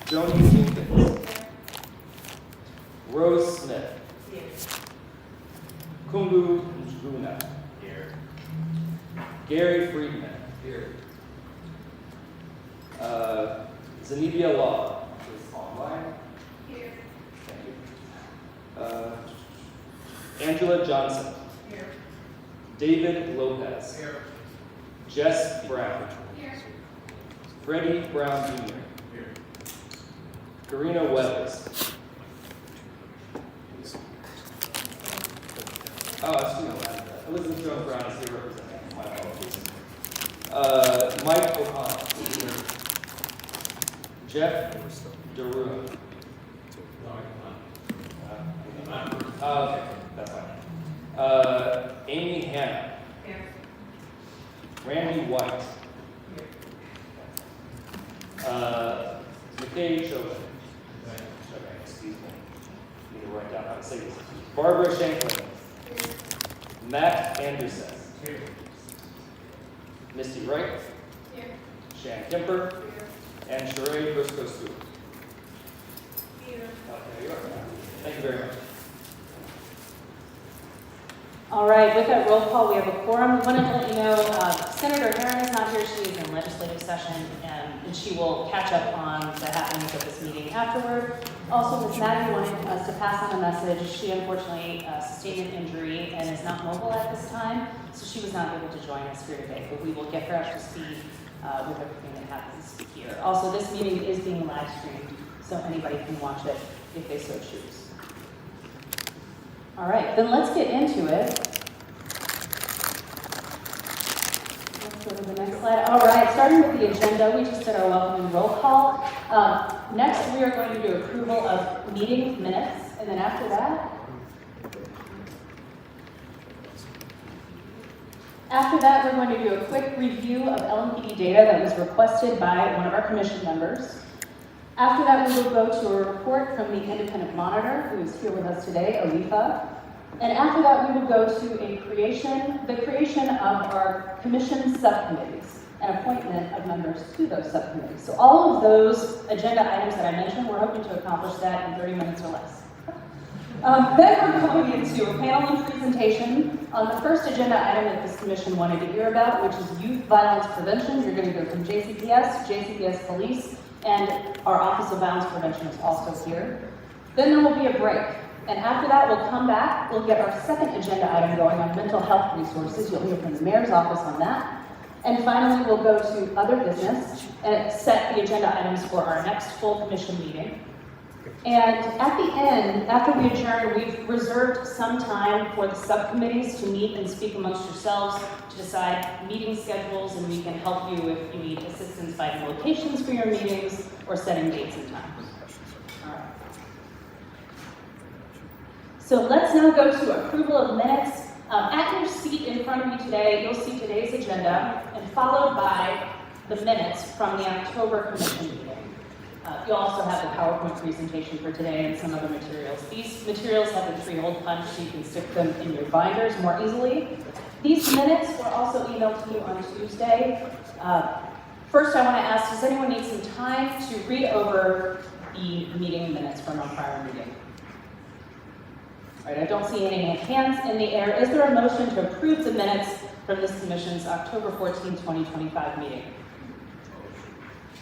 Joni Jenkins. Rose Smith. Here. Kungu Njuguna. Here. Gary Friedman. Here. Zenobia Law is online. Here. Thank you. Angela Johnson. Here. David Lopez. Here. Jess Brown. Here. Freddie Brown Jr. Here. Karina Weathers. Oh, I should know that. Elizabeth Jones Brown is here representing. My apologies. Mike O'Connell. Jeff DeRua. Oh, okay, that's fine. Amy Hanna. Here. Randy White. McKay Chauvin. Okay, excuse me. Need to write down how to say this. Barbara Shanklin. Matt Anderson. Here. Misty Wright. Here. Shan Kemper. And Sheree Briscoe Stewart. Here. Okay, you are. Thank you very much. All right, with that roll call, we have a quorum. We wanted to let you know Senator Herron is not here. She is in legislative session, and she will catch up on the happenings of this meeting afterward. Also, Ms. Maddie wanted us to pass on a message. She unfortunately sustained an injury and is not mobile at this time, so she was not able to join us here today, but we will get her up to speed with everything that happens here. Also, this meeting is being live streamed, so anybody can watch it if they so choose. All right, then let's get into it. Let's go to the next slide. All right, starting with the agenda, we just did our welcome and roll call. Next, we are going to do approval of meeting minutes, and then after that, we're going to do a quick review of LMPD data that was requested by one of our commission members. After that, we will go to a report from the independent monitor, who is here with us today, Alifa. And after that, we will go to the creation of our commission subcommittees and appointment of members to those subcommittees. So all of those agenda items that I mentioned, we're hoping to accomplish that in 30 minutes or less. Then we're going into a panel and presentation on the first agenda item that this commission wanted to hear about, which is youth violence prevention. You're going to go from JCPS Police, and our Office of Violence Prevention is also here. Then there will be a break. And after that, we'll come back. We'll get our second agenda item going on mental health resources. You'll hear from the mayor's office on that. And finally, we'll go to other business and set the agenda items for our next full commission meeting. And at the end, after we adjourn, we've reserved some time for the subcommittees to meet and speak amongst yourselves to decide meeting schedules, and we can help you if you need assistance finding locations for your meetings or setting dates and times. All right. So let's now go to approval of minutes. At your seat in front of you today, you'll see today's agenda, and followed by the minutes from the October commission meeting. You'll also have the PowerPoint presentation for today and some other materials. These materials have the three-hole punch, so you can stick them in your binders more easily. These minutes were also emailed to you on Tuesday. First, I want to ask, does anyone need some time to read over the meeting minutes from our prior meeting? All right, I don't see any hands in the air. Is there a motion to approve the minutes from this commission's October 14, 2025 meeting?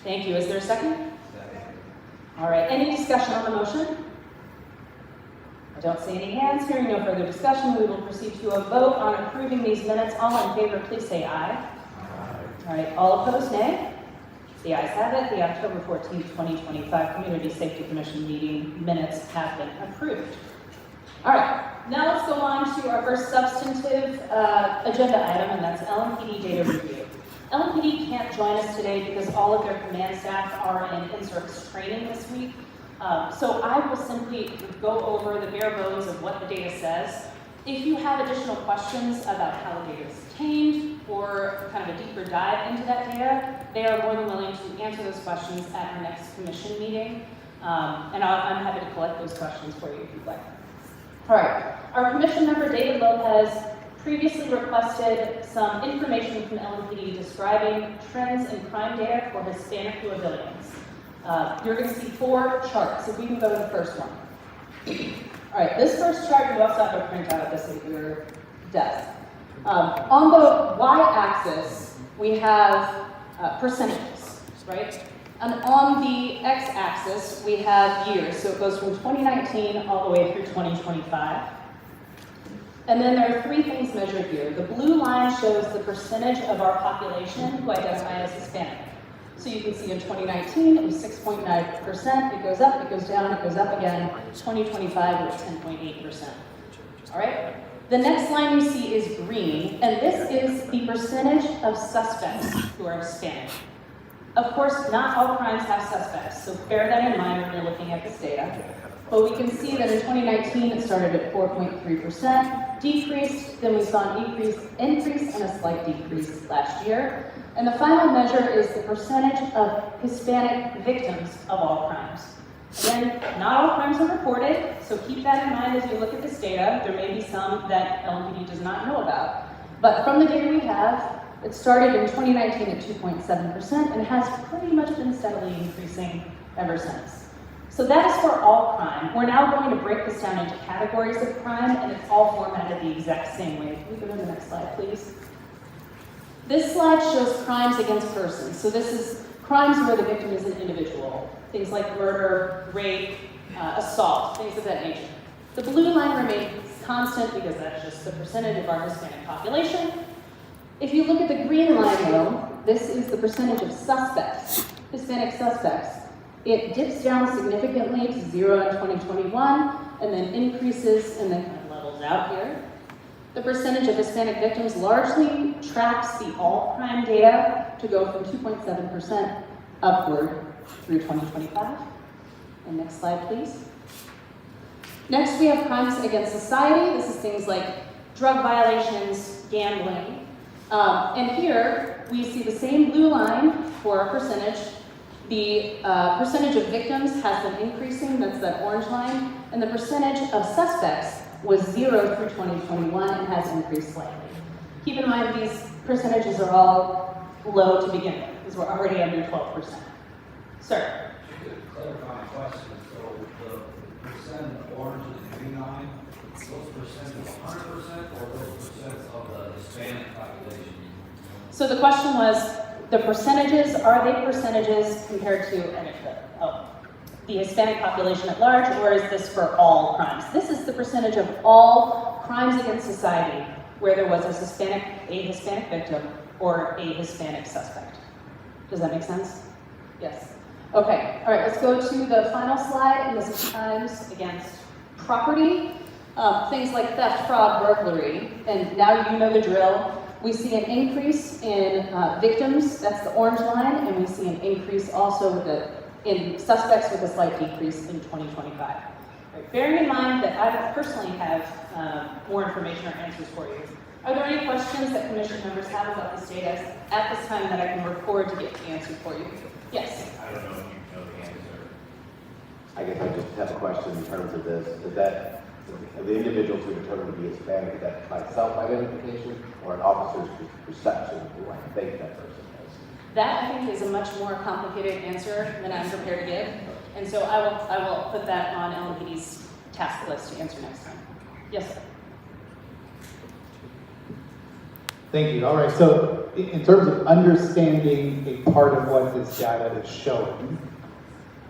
Thank you. Is there a second? All right, any discussion on the motion? I don't see any hands. Hearing no further discussion, we will proceed to a vote on approving these minutes. All in favor, please say aye. Aye. All right, all opposed, nay? The ayes have it. The October 14, 2025 Community Safety Commission meeting minutes have been approved. All right, now let's go on to our first substantive agenda item, and that's LMPD data review. LMPD can't join us today because all of their command staff are in in-service training this week. So I will simply go over the bare bones of what the data says. If you have additional questions about how the data is obtained or kind of a deeper dive into that data, they are more than willing to answer those questions at our next commission meeting. And I'm happy to collect those questions for you if you'd like. All right, our commission member David Lopez previously requested some information from LMPD describing trends in crime data for Hispanic Louisvillians. you're going to see 4 charts. If we can go to the first one. All right, this first chart, you also have to print out of this at your desk. On the y-axis, we have percentages, right? And on the x-axis, we have years. So it goes from 2019 all the way through 2025. And then there are 3 things measured here. The blue line shows the percentage of our population who identify as Hispanic. So you can see in 2019, it was 6.9%. It goes up, it goes down, it goes up again. 2025, it was 10.8%. All right? The next line you see is green, and this is the percentage of suspects who are Hispanic. Of course, not all crimes have suspects, so bear that in mind when you're looking at this data. But we can see that in 2019, it started at 4.3%, decreased, then we saw an increase and a slight decrease last year. And the final measure is the percentage of Hispanic victims of all crimes. Again, not all crimes are reported, so keep that in mind as you look at this data. There may be some that LMPD does not know about. But from the data we have, it started in 2019 at 2.7% and has pretty much been steadily increasing ever since. So that is for all crime. We're now going to break this down into categories of crime, and it's all formatted the exact same way. Can we go to the next slide, please? This slide shows crimes against persons. So this is crimes where the victim is an individual. Things like murder, rape, assault, things of that nature. The blue line remains constant because that's just the percentage of our Hispanic population. If you look at the green line, though, this is the percentage of suspects, Hispanic suspects. It dips down significantly to 0 in 2021, and then increases and then kind of levels out here. The percentage of Hispanic victims largely tracks the all crime data to go from 2.7% upward through 2025. And next slide, please. Next, we have crimes against society. This is things like drug violations, gambling. And here, we see the same blue line for our percentage. The percentage of victims has been increasing, that's that orange line, and the percentage of suspects was 0 through 2021 and has increased slightly. Keep in mind these percentages are all low to begin with, because we're already under 12%. Sir? Just a clarifying question. So the percent of orange and the green line, those percents of 100% or those percents of the Hispanic population? So the question was, the percentages, are they percentages compared to the Hispanic population at large, or is this for all crimes? This is the percentage of all crimes against society where there was a Hispanic victim or a Hispanic suspect. Does that make sense? Yes. Okay, all right, let's go to the final slide, and this is crimes against property. Things like theft, fraud, burglary, and now you know the drill. We see an increase in victims, that's the orange line, and we see an increase also in suspects with a slight decrease in 2025. Right, bearing in mind that I personally have more information or answers for you. Are there any questions that commission members have about this data at this time that I can record to get the answer for you? Yes? I don't know if you know the answer. I guess I just have a question in terms of this. Is that the individuals who determined to be Hispanic, is that by self-identification or an officer's perception of who I think that person is? That, I think, is a much more complicated answer than I'm prepared to give. And so I will put that on LMPD's task list to answer next time. Yes, sir? Thank you. All right, so in terms of understanding a part of what this data is showing,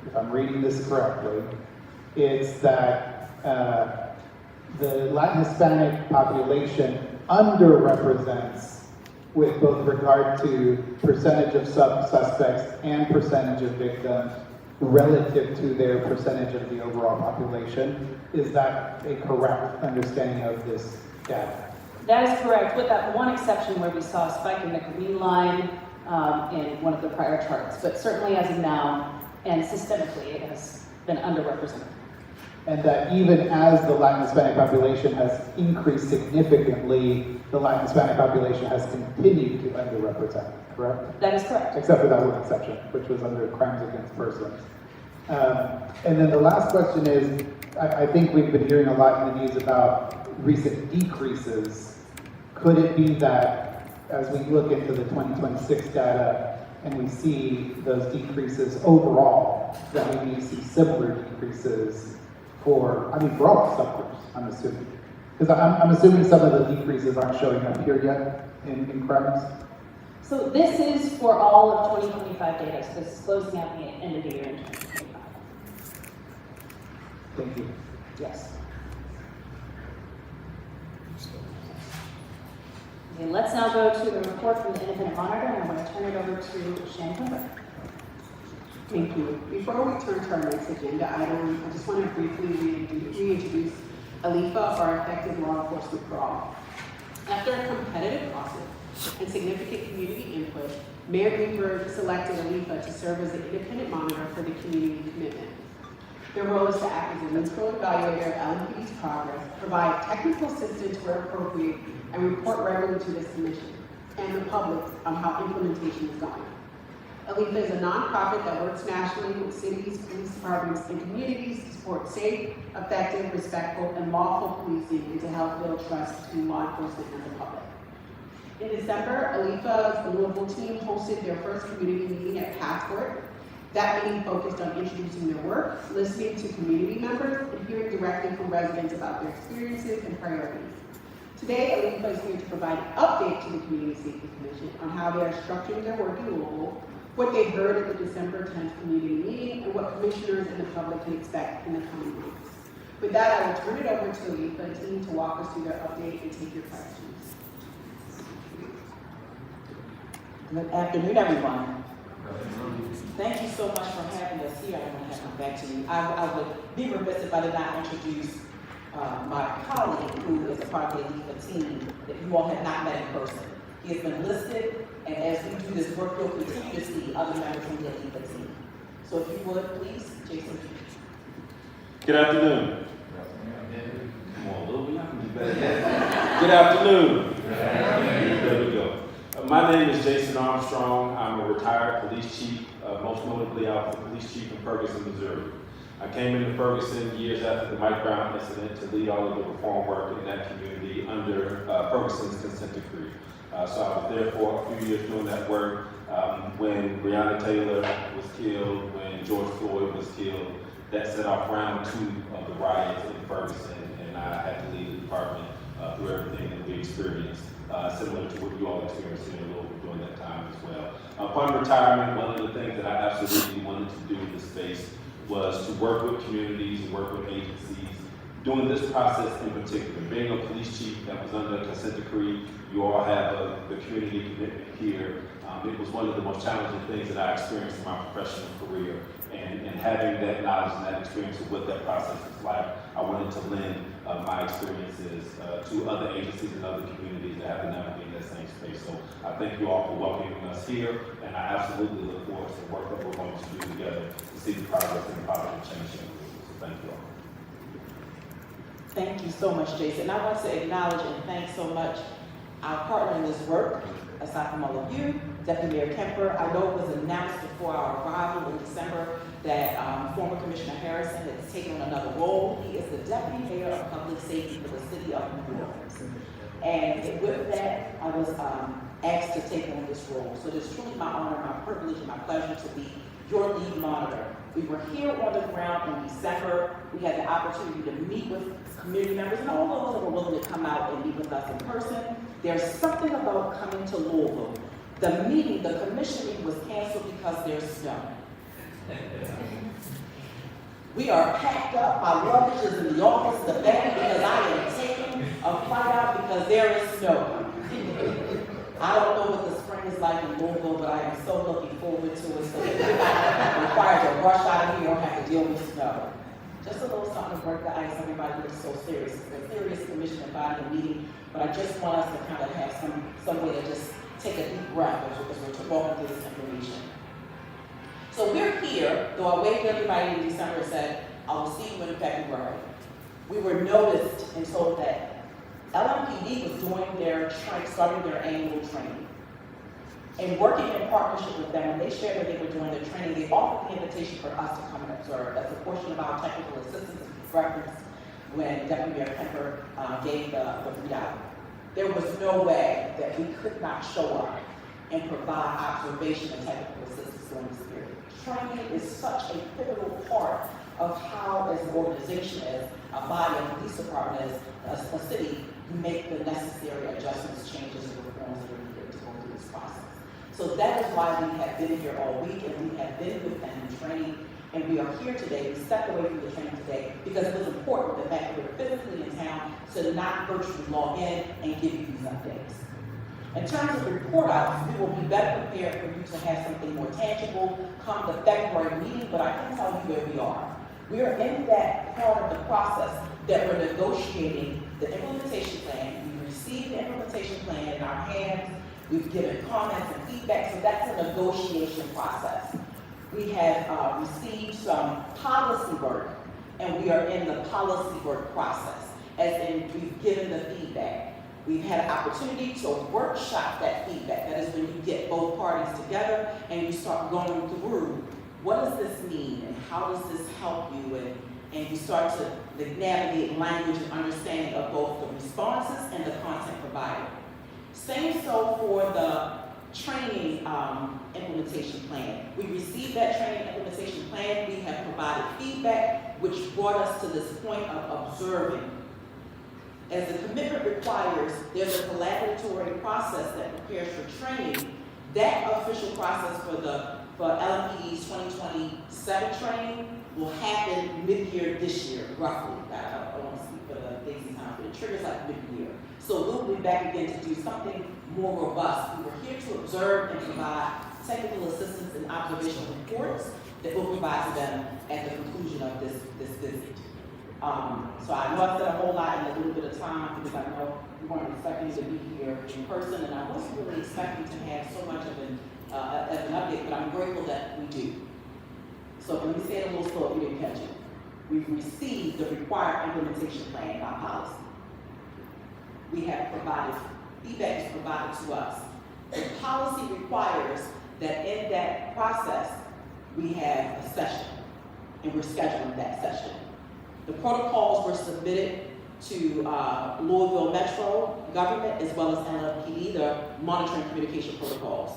if I'm reading this correctly, it's that the Latin Hispanic population underrepresents with both regard to percentage of suspects and percentage of victims relative to their percentage of the overall population. Is that a correct understanding of this data? That is correct, with that one exception where we saw a spike in the green line in one of the prior charts. But certainly as of now, and systemically, it has been underrepresented. And that even as the Latin Hispanic population has increased significantly, the Latin Hispanic population has continued to underrepresent, correct? That is correct. Except for that one exception, which was under crimes against persons. And then the last question is, I think we've been hearing a lot in the news about recent decreases. Could it be that as we look into the 2026 data and we see those decreases overall, that we may see similar decreases for all sectors, I'm assuming. Because I'm assuming some of the decreases aren't showing up here yet in crimes. So this is for all of 2025 data, so this is closing out the end of the year in 2025. Thank you. Yes. Okay, let's now go to the report from the independent monitor, and I'm going to turn it over to Shan Kimber. Thank you. Before we turn to our next agenda item, I just want to briefly reintroduce ALIFA, our Effective Law Enforcement for All. After a competitive process and significant community input, Mayor Greenberg selected ALIFA to serve as the independent monitor for the community commitment. Their role is to act as a neutral evaluator of LMPD's progress, provide technical assistance where appropriate, and report regularly to this commission and the public on how implementation is going. ALIFA is a nonprofit that works nationally with cities, police departments, and communities to support safe, effective, respectful, and lawful policing and to help build trust between law enforcement and the public. In December, ALIFA's Louisville team hosted their first community meeting at Passport. That meeting focused on introducing their work, listening to community members, and hearing directly from residents about their experiences and priorities. Today, ALIFA is here to provide an update to the Community Safety Commission on how they are structuring their work in Louisville, what they heard at the December 10th community meeting, and what commissioners and the public can expect in the coming months. With that, I will turn it over to the ALIFA team to walk us through their update and take your questions. Good afternoon, everyone. Thank you so much for having us here. I want to come back to you. I would be remiss if I did not introduce my colleague, who is a part of the ALIFA team that you all have not met in person. He has been listed, and as we do this work, you'll continue to see other members from the ALIFA team. So if you would, please, Jason. Good afternoon. Come on, Lil, we can do better. Good afternoon. There we go. My name is Jason Armstrong. I'm a retired police chief, most notably I was the police chief in Ferguson, Missouri. I came into Ferguson years after the Mike Brown incident to lead all of the reform work in that community under Ferguson's consent decree. So I was there for a few years doing that work. When Breonna Taylor was killed, when George Floyd was killed, that set off round 2 of the riots in Ferguson, and I had to lead the department through everything that we experienced, similar to what you all experienced in Louisville during that time as well. Upon retirement, one of the things that I absolutely wanted to do in this space was to work with communities and work with agencies. During this process in particular, being a police chief that was under a consent decree, you all have the community commitment here. It was one of the most challenging things that I experienced in my professional career. And having that knowledge and that experience of what that process is like, I wanted to lend my experiences to other agencies and other communities that have to navigate that same space. So I thank you all for welcoming us here, and I absolutely look forward to the work that we're going to do together to see the progress and the positive change in Louisville. So thank you all. Thank you so much, Jason. I want to acknowledge and thank so much our partner in this work, aside from all of you, Deputy Mayor Kemper. I know it was announced before our arrival in December that former Commissioner Harrison has taken on another role. He is the Deputy Mayor of Public Safety for the City of New Orleans. And with that, I was asked to take on this role. So it is truly my honor, my privilege, and my pleasure to be your lead monitor. We were here on the ground in December. We had the opportunity to meet with community members and all those that were willing to come out and meet with us in person. There's something about coming to Louisville. The meeting, the commission meeting was canceled because there's snow. We are packed up, my luggage is in the office, the bag, because I am taking a flight out because there is snow. I don't know what the spring is like in Louisville, but I am so looking forward to it so that we're not required to rush out of here or have to deal with snow. Just a little something to break the ice. Everybody looks so serious. It's a serious commission and body meeting, but I just want us to kind of have some way to just take a deep breath as we're walking through this information. So we're here, though I waved everybody in December and said, I will see you in February. We were noticed and told that LMPD was doing their starting their annual training. And working in partnership with them, when they shared that they were doing their training, they offered the invitation for us to come and observe. That's a portion of our technical assistance reference when Deputy Mayor Kemper gave the readout. There was no way that we could not show up and provide observation and technical training is such a pivotal part of how, as an organization, as a body, a police department, as a city, you make the necessary adjustments, changes, and reforms that are needed to go through this process. So that is why we have been here all week, and we have been with them in training, and we are here today. We stepped away from the training today because it was important, the fact that we're physically in town, to not virtually log in and give you these updates. In terms of report outs, we will be better prepared for you to have something more tangible come the February meeting, but I can tell you where we are. We are in that part of the process that we're negotiating the implementation plan. We received the implementation plan in our hands. We've given comments and feedback, so that's a negotiation process. We have received some policy work, and we are in the policy work process, as in we've given the feedback. We've had an opportunity to workshop that feedback. That is when you get both parties together and you start going through, what does this mean and how does this help you? And you start to navigate language and understanding of both the responses and the content provided. Same so for the training implementation plan. We received that training implementation plan. We have provided feedback, which brought us to this point of observing. As the commitment requires, there's a collaboratory process that prepares for training. That official process for LMPD's 2027 training will happen mid-year this year, roughly. I don't want to speak for the dates and time, but it triggers like mid-year. So we'll be back again to do something more robust. We were here to observe and provide technical assistance and observational reports that we'll provide to them at the conclusion of this visit. So I know I said a whole lot in a little bit of time because I know we weren't expecting to be here in person, and I wasn't really expecting to have so much of an update, but I'm grateful that we do. So let me say it a little slow if you didn't catch it. We've received the required implementation plan by policy. We have provided, feedback is provided to us. The policy requires that in that process, we have a session, and we're scheduling that session. The protocols were submitted to Louisville Metro government as well as LMPD, the monitoring communication protocols.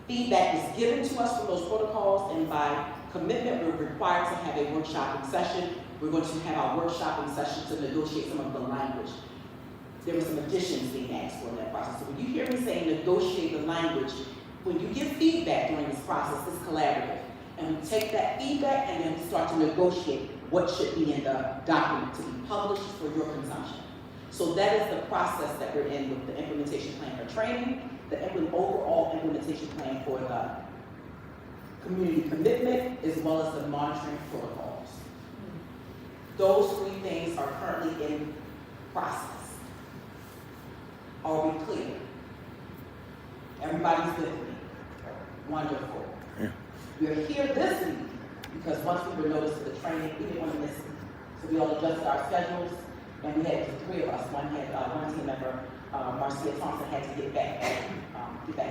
Feedback is given to us from those protocols, and by commitment, we're required to have a workshopping session. We're going to have our workshopping session to negotiate some of the language. There were some additions being asked for in that process. So when you hear me saying negotiate the language, when you give feedback during this process, it's collaborative. And we take that feedback and then we start to negotiate what should be in the document to be published for your consumption. So that is the process that we're in with the implementation plan for training, the overall implementation plan for the community commitment, as well as the monitoring protocols. Those three things are currently in process. Are we clear? Everybody's with me? Wonderful. Yeah. We're here this week because once we were noticed for the training, we didn't want to miss it. So we all adjusted our schedules, and we had the three of us. One team member, Marcia Thompson, had to get back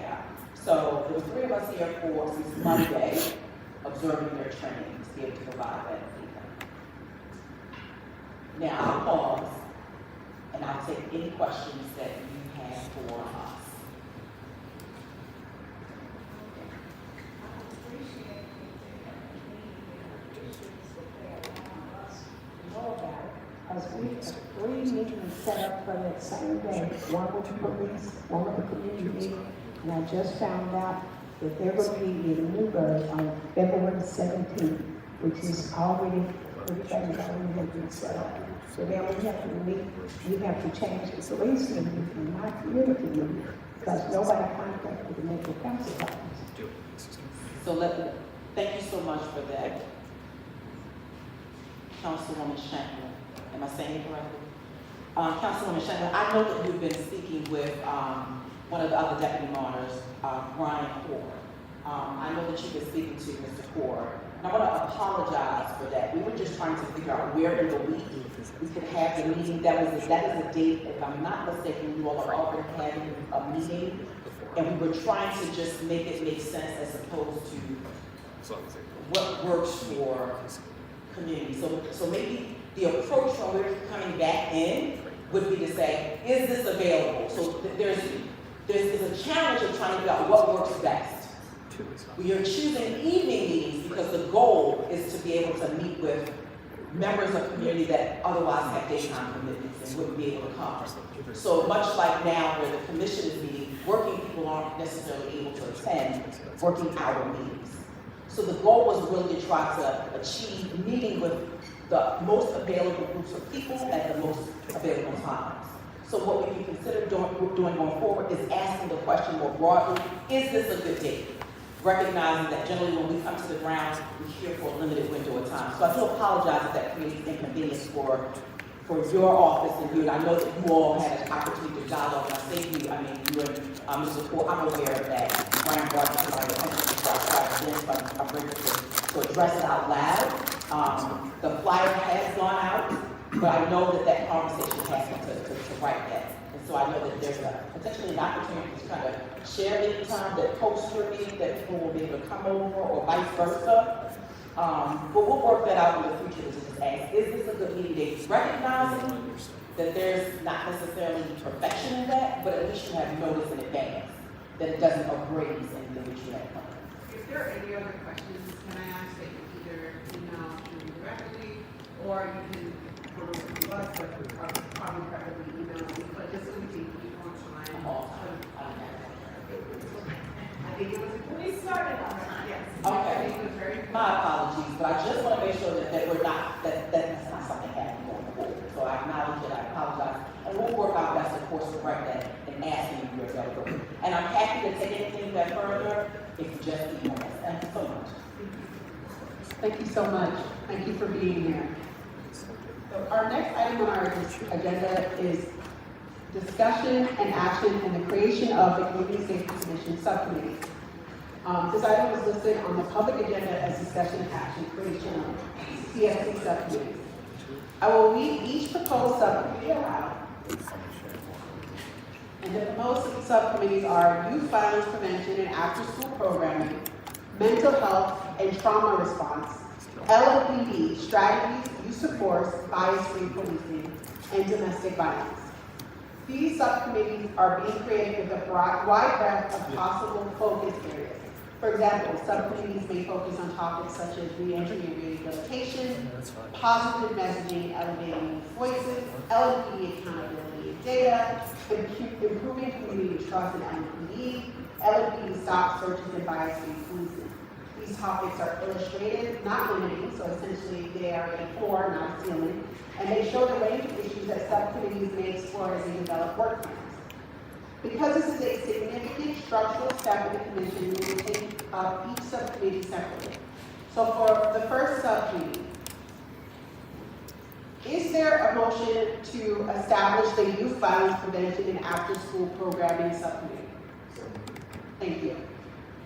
out. So there was three of us here for since Monday, observing their training to be able to provide that feedback. Now I'll pause, and I'll take any questions that you have for us. Because we have 3 meetings set up for that same day, one with the police, one with the community, and I just found out that they're going to be in Newburgh on February 17th, which is already, everything's already been set up. So then we have to meet, we have to change the police meeting from my community meeting, because nobody contacted the Metro Council office. So thank you so much for that. Councilwoman Shanklin. Am I saying it correctly? Councilwoman Shanklin, I know that you've been speaking with one of the other deputy monitors, Brian Core. I know that you've been speaking to Mr. Core, and I want to apologize for that. We were just trying to figure out where in the week we could have the meeting. That is a date, if I'm not mistaken, you all are already having a meeting, and we were trying to just make it make sense as opposed to what works for community. So maybe the approach when we're coming back in would be to say, is this available? So there's a challenge of trying to figure out what works best. We are choosing evening meetings because the goal is to be able to meet with members of community that otherwise have daytime commitments and wouldn't be able to come. So much like now where the commission is meeting, working people aren't necessarily able to attend working hour meetings. So the goal was really to try to achieve meeting with the most available groups of people at the most available times. So what we can consider doing going forward is asking the question more broadly, is this a good date? Recognizing that generally when we come to the grounds, we're here for a limited window of time. So I do apologize if that creates inconvenience for your office and you. And I know that you all had an opportunity to dialogue. And I say you, I mean you and Mr. Cole, I'm aware of that. Brian brought it to my attention, so I tried to but I'm ready to address it out loud. The flyer has gone out, but I know that conversation has to write that. And so I know that there's potentially an opportunity to kind of share any time that post your meeting that people will be able to come over or vice versa. But we'll work that out in the future to just ask, is this a good meeting date? Recognizing that there's not necessarily perfection in that, but at least you have notice in advance that it doesn't abrade anything that you have planned. If there are any other questions, can I ask that you either email me directly or you can go to us, but probably preferably email me, but just so we can keep on time. I think it was, we started on that, yes. Okay. I think it was very. My apologies, but I just want to make sure that we're not, that's not something happening going forward. So I acknowledge it, I apologize, and we'll work out best, of course, to correct that and ask you your availability. And I'm happy to take anything that further if you just email us. Thank you so much. Thank you so much. Thank you for being here. So our next item on our agenda is discussion and action and the creation of the Community Safety Commission Subcommittee. This item was listed on the public agenda as discussion and action creation of CSC subcommittees. I will read each proposed subcommittee aloud. And the proposed subcommittees are youth violence prevention and after-school programming, mental health and trauma response, LMPD strategies, use of force, bias-free policing, and domestic violence. These subcommittees are being created with a wide breadth of possible focus areas. For example, subcommittees may focus on topics such as reentry and rehabilitation, positive messaging, elevating voices, LMPD accountability and data, improving community trust in LMPD, LMPD stop searches and bias-free policing. These topics are illustrated, not limiting, so essentially they are a floor, not a ceiling, and they show the range of issues that subcommittees may explore as they develop work plans. Because this is a significant structural step in the commission, we will take up each subcommittee separately. So for the first subcommittee, is there a motion to establish the Youth Violence Prevention and After-School Programming Subcommittee? Thank you.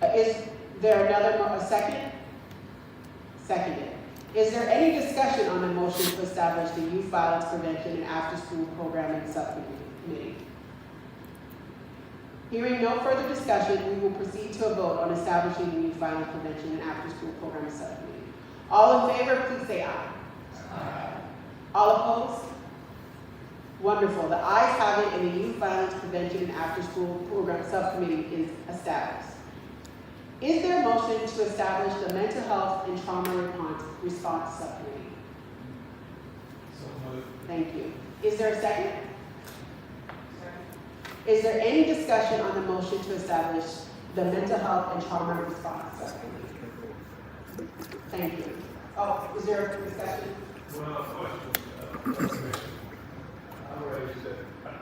Is there a second? Seconded. Is there any discussion on the motion to establish the Youth Violence Prevention and After-School Programming Subcommittee? Hearing no further discussion, we will proceed to a vote on establishing the Youth Violence Prevention and After-School Programming Subcommittee. All in favor, please say aye. Aye. All opposed? Wonderful. The ayes have it, and the Youth Violence Prevention and After-School Program Subcommittee is established. Is there a motion to establish the Mental Health and Trauma Response Subcommittee? So moved. Thank you. Is there a second? Is there any discussion on the motion to establish the Mental Health and Trauma Response Subcommittee? Thank you. Oh, is there a discussion? Well, question.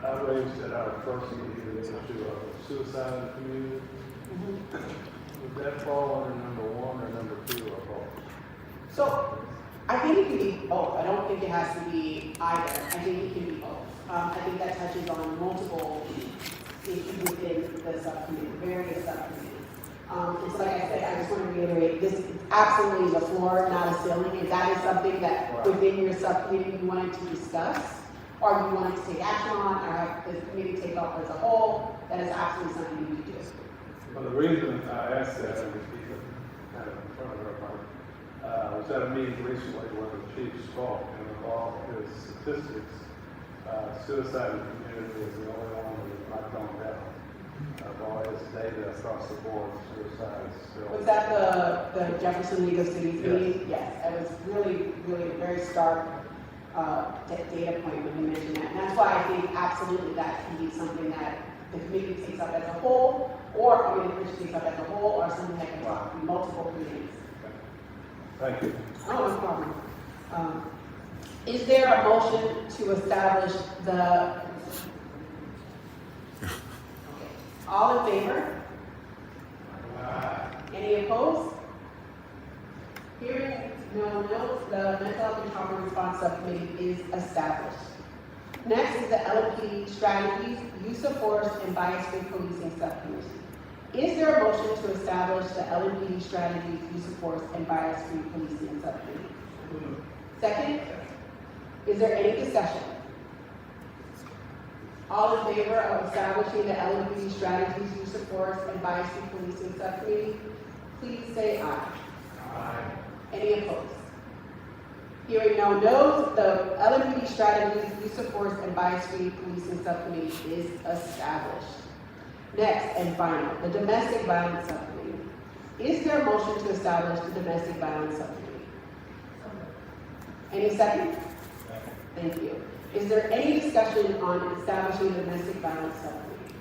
I raised at our first meeting the issue of suicide in the community. Would that fall under number 1 or number 2 or both? So, I think it can be both. I don't think it has to be either. I think it can be both. I think that touches on multiple issues within the subcommittee, various subcommittees. And so like I said, I just want to reiterate, this is absolutely the floor, not a ceiling. If that is something that within your subcommittee you wanted to discuss, or you wanted to take action on, or have the committee take up as a whole, that is absolutely something you need to do. Well, the reason I asked that, and speaking kind of in front of everybody, I was at a meeting recently where the chief spoke, and of all his statistics, suicide in the community is the only one that has not gone down. of all his data across the board, suicide, still. Was that the Jefferson League of Cities Yes. meeting? Yes, it was really, really a very stark data point when you mentioned that. And that's why I think absolutely that can be something that the committee takes up as a whole, or, I mean, the commission takes up as a whole, or something that can talk to multiple committees. Thank you. Oh, no problem. Is there a motion to establish the? Okay. All in favor? Any opposed? Hearing no notes, the Mental Health and Trauma Response Subcommittee is established. Next is the LMPD Strategies, Use of Force, and Bias-Free Policing Subcommittee. Is there a motion to establish the LMPD Strategies, Use of Force, and Bias-Free Policing Subcommittee? Second? Is there any discussion? All in favor of establishing the LMPD Strategies, Use of Force, and Bias-Free Policing Subcommittee, please say aye. Aye. Any opposed? Hearing no no's, the LMPD Strategies, Use of Force, and Bias-Free Policing Subcommittee is established. Next and final, the Domestic Violence Subcommittee. Is there a motion to establish the Domestic Violence Subcommittee? Any second? Thank you. Is there any discussion on establishing the Domestic Violence Subcommittee?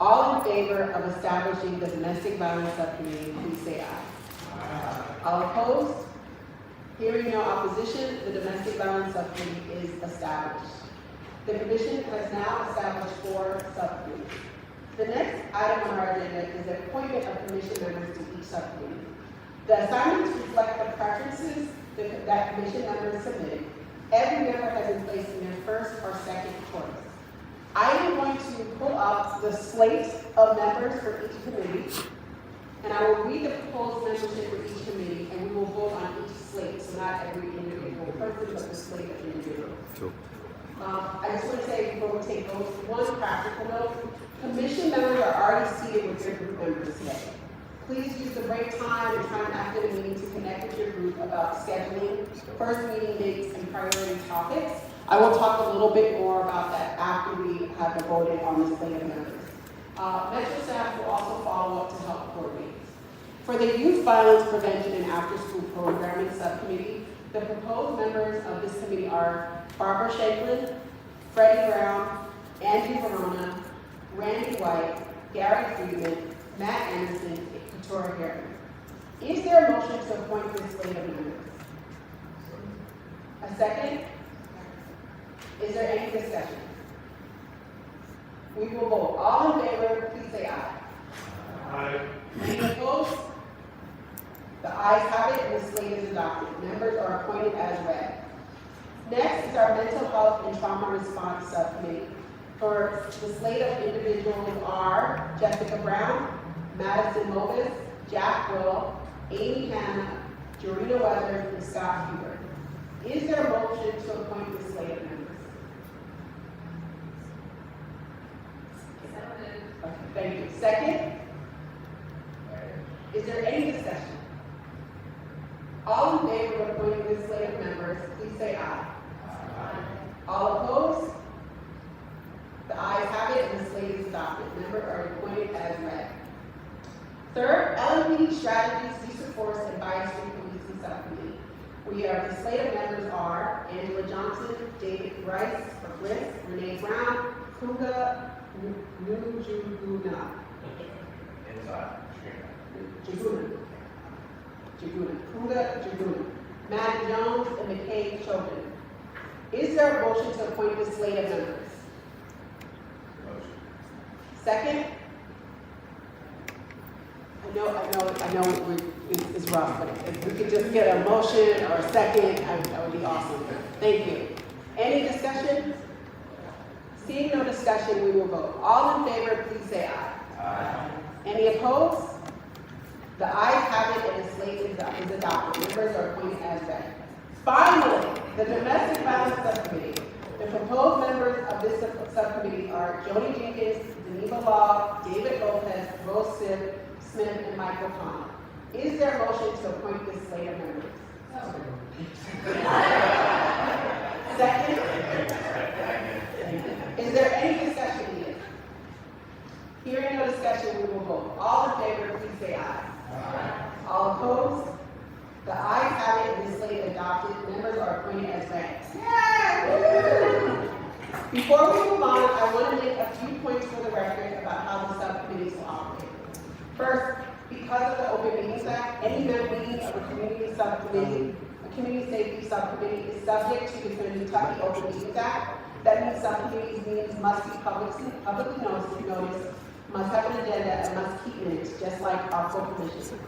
All in favor of establishing the Domestic Violence Subcommittee, please say aye. All opposed? Hearing no opposition, the Domestic Violence Subcommittee is established. The Commission has now established 4 subcommittees. The next item on our agenda is the appointment of Commission members to each subcommittee. The assignments reflect the preferences that Commission members submitted. Every member has been placed in their first or second choice. I am going to pull up the slate of members for each committee, and I will read the proposed membership for each committee, and we will vote on each slate, so not every individual person, but the slate of individuals. I just want to say before we take those, one practical note, commission members are already seated with their group members today. Please use the break time and time after the meeting to connect with your group about scheduling, first meeting dates, and priority topics. I will talk a little bit more about that after we have voted on the slate of members. Metro staff will also follow up to help coordinate. For the Youth Violence Prevention and After School Programming Subcommittee, the proposed members of this committee are Barbara Shanklin, Freddie Brown, Angie Verona, Randy White, Gary Friedman, Matt Anderson, and Katora Harris. Is there a motion to appoint this slate of members? A second? Is there any discussion? We will vote. All in favor, please say aye. Aye. Any opposed? The ayes have it and the slate is adopted. Members are appointed as read. Next is our Mental Health and Trauma Response Subcommittee. For the slate of individuals are Jessica Brown, Madison Movis, Jack Will, Amy Hanna, Jorina Weathers, and Scott Hubert. Is there a motion to appoint this slate of members? Okay, thank you. Second? Is there any discussion? All in favor of appointing this slate of members, please say aye. All opposed? The ayes have it and the slate is adopted. Members are appointed as read. Third, LMPD Strategies, Use of Force, and Bias-Free Policing Subcommittee. The slate of members are Angela Johnson, David Rice, or Bliss, Renee Brown, Kunga Nujuguna. Jaguna. Kunga Jaguna. Matt Jones and McKay Chauvin. Is there a motion to appoint this slate of members? Motion. Second? I know it's rough, but if we could just get a motion or a second, that would be awesome. Thank you. Any discussion? Seeing no discussion, we will vote. All in favor, please say aye. Aye. Any opposed? The ayes have it and the slate is adopted. Members are appointed as read. Finally, the Domestic Violence Subcommittee. The proposed members of this subcommittee are Jody Jenkins, Geneva Law, David Lopez, Rose Smith, and Michael Connell. Is there a motion to appoint this slate of members? Second? Is there any discussion needed? Hearing no discussion, we will vote. All in favor, please say aye. All opposed? The ayes have it, and this slate adopted. Members are appointed as ranks. Before we move on, I want to make a few points for the record about how the subcommittees will operate. First, because of the Open Meetings Act, any meeting of a community subcommittee, a community safety subcommittee is subject to the Kentucky Open Meetings Act. That means subcommittees meetings must be publicly noticed, must have an agenda, and must keep minutes, just like our full commission.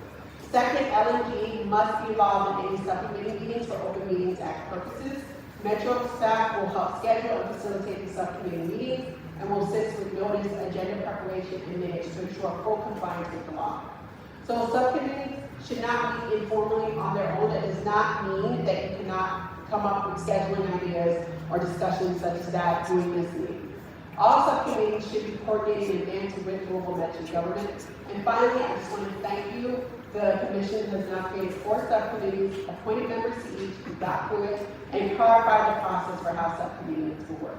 Second, L&G must be involved in any subcommittee meetings for Open Meetings Act purposes. Metro staff will help schedule and facilitate the subcommittee meetings and will assist with notice, agenda preparation, and minutes to ensure full compliance with the law. So subcommittees should not meet informally on their own. That does not mean that you cannot come up with scheduling ideas or discussions such as that during this meeting. All subcommittees should be coordinated in advance with Louisville Metro government. And finally, I just want to thank you. The commission has now created 4 subcommittees, appointed members to each who got through it, and clarified the process for how subcommittees will work.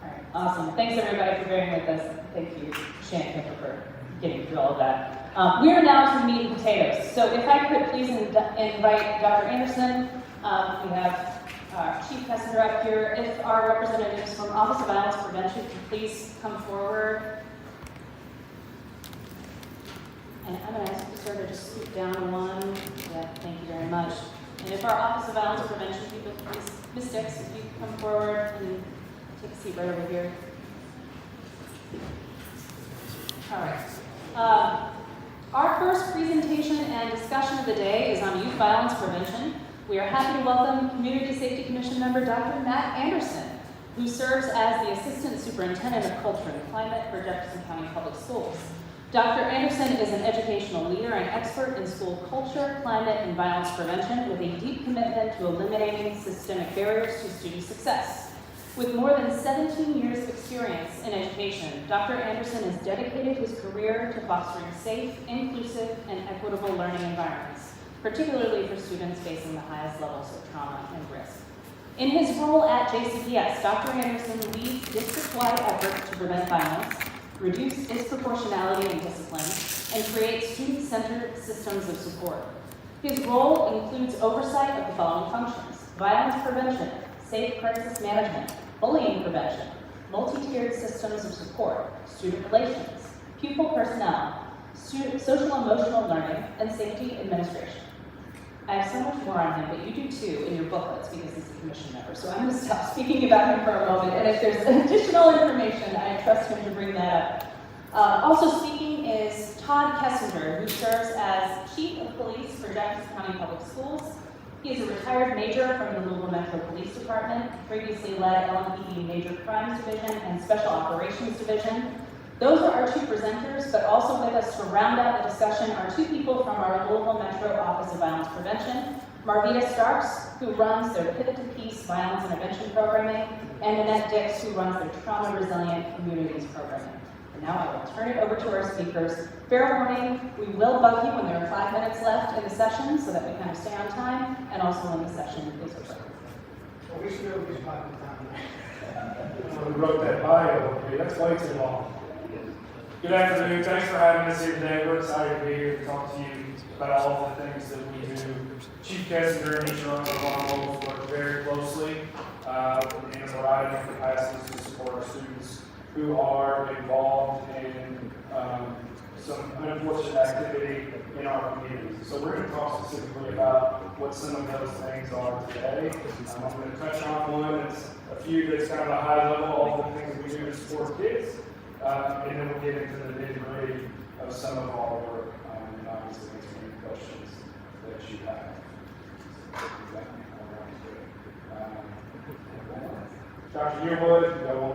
All right, awesome. Thanks everybody for bearing with us. Thank you, Shannon, for getting through all of that. We are now to the meat and potatoes. So if I could please invite Dr. Anderson. We have our Chief Kessinger up here. If our representatives from Office of Violence Prevention could please come forward. And I'm going to ask you sir to just scoot down one. Yeah, thank you very much. And if our Office of Violence Prevention people, please, Ms. Dix, if you could come forward and take a seat right over here. All right. Our first presentation and discussion of the day is on youth violence prevention. We are happy to welcome Community Safety Commission member Dr. Matt Anderson, who serves as the Assistant Superintendent of Culture and Climate for Jefferson County Public Schools. Dr. Anderson is an educational leader and expert in school culture, climate, and violence prevention with a deep commitment to eliminating systemic barriers to student success. With more than 17 years of experience in education, Dr. Anderson has dedicated his career to fostering safe, inclusive, and equitable learning environments, particularly for students facing the highest levels of trauma and risk. In his role at JCPS, Dr. Anderson leads district-wide efforts to prevent violence, reduce disproportionality and discipline, and create student-centered systems of support. His role includes oversight of the following functions: violence prevention, safe crisis management, bullying prevention, multi-tiered systems of support, student relations, pupil personnel, social emotional learning, and safety administration. I have so much more on him, but you do too in your booklets because he's a commission member. So I'm going to stop speaking about him for a moment, and if there's additional information, I trust him to bring that up. Also speaking is Todd Kessinger, who serves as Chief of Police for Jefferson County Public Schools. He is a retired major from the Louisville Metro Police Department, previously led LMPD Major Crimes Division and Special Operations Division. Those are our 2 presenters, but also with us to round out the discussion are 2 people from our Louisville Metro Office of Violence Prevention, Marvita Starks, who runs their Pivot to Peace Violence Intervention Programming, and Annette Dix, who runs their Trauma Resilient Communities Programming. And now I will turn it over to our speakers. Fair warning, we will bug you when there are 5 minutes left in the session so that we kind of stay on time, and also when the session is over. Well, we should have these 5 minutes. We wrote that bio, okay, that's way too long. Good afternoon. Thanks for having us here today. We're excited to be here to talk to you about all of the things that we do. Chief Kessinger and each of our roles work very closely in a variety of capacities to support our students who are involved in some unfortunate activity in our communities. So we're going to talk specifically about what some of those things are today. I'm going to touch on one. It's a few that's kind of a high level, all the things that we do to support kids. And then we'll get into the nitty-gritty of some of our work and obviously answer any questions that you have. Dr. Yearwood,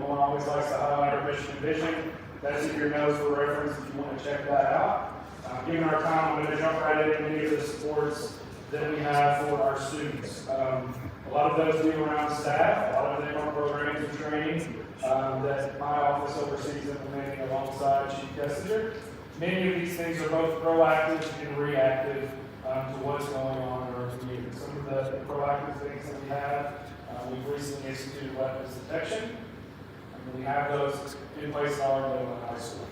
one always likes to highlight our mission and vision. That's in your notes for reference if you want to check that out. Given our time, I'm going to jump right into many of the supports that we have for our students. A lot of those do around staff, a lot of them are programs and training that my office oversees implementing alongside Chief Kessinger. Many of these things are both proactive and reactive to what's going on in our community. Some of the proactive things that we have, we've recently instituted weapons detection. And we have those in place at our middle and high school.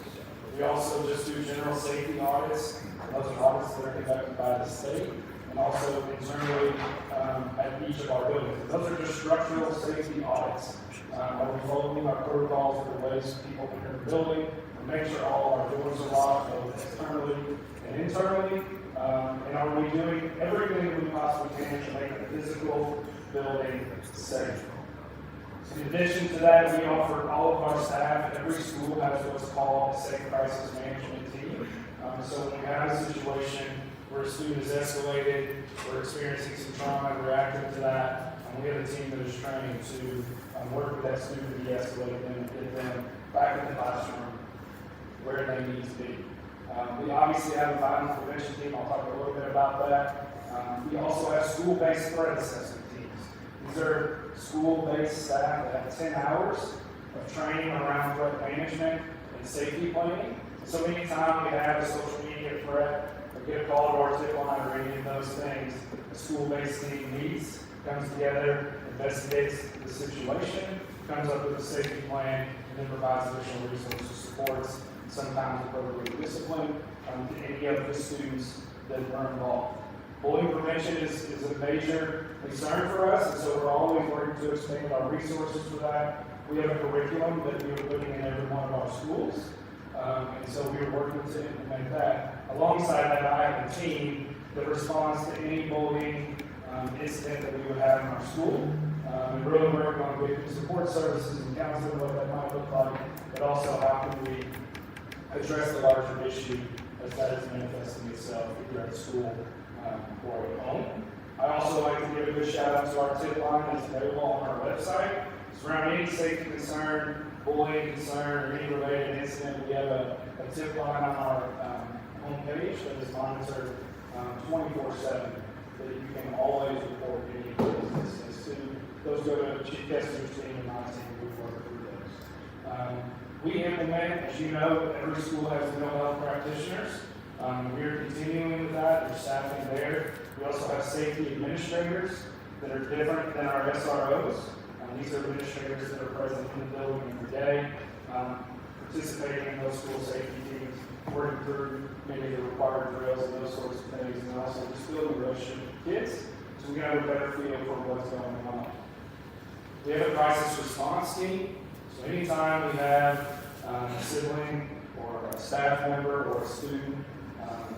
We also just do general safety audits. Those are audits that are conducted by the state and also internally at each of our buildings. Those are just structural safety audits. Are we following our protocols for the ways people enter the building? We make sure all of our doors are locked, both externally and internally. And are we doing everything we possibly can to make the physical building safe? In addition to that, we offer all of our staff, every school has what's called a safe crisis management team. So when we have a situation where a student is escalated, we're experiencing some trauma and reacting to that, we have a team that is trained to work with that student to de-escalate them and get them back in the classroom where they need to be. We obviously have a violence prevention team. I'll talk a little bit about that. We also have school-based threat assessment teams. These are school-based staff that have 10 hours of training around threat management and safety planning. So anytime we have a social media threat, or get a call to our tip line or any of those things, a school-based team meets, comes together, investigates the situation, comes up with a safety plan, and then provides additional resources, supports, sometimes appropriate discipline to any of the students that are involved. Bullying prevention is a major concern for us, and so we're always working to expand our resources for that. We have a curriculum that we are putting in every one of our schools, and so we are working to implement that. Alongside that, I have a team that responds to any bullying incident that we would have in our school. And really working on victim support services and counseling, what that might look like, but also how can we address the larger issue as that is manifesting itself either at school or at home. I also like to give a good shout out to our tip line that's available on our website. So around any safety concern, bullying concern, or any related incident, we have a tip line on our homepage that is monitored 24/7 that you can always report any of those incidents to. Those go to Chief Kessler's team and my team. We work through those. We implement, as you know, every school has mental health practitioners. We're continuing with that. There's staffing there. We also have safety administrators that are different than our SROs. These are administrators that are present in the building every day, participating in those school safety teams, working through many of the required drills and those sorts of things, and also just building relationships with kids so we can have a better feel for what's going on. We have a crisis response team. So anytime we have a sibling or a staff member or a student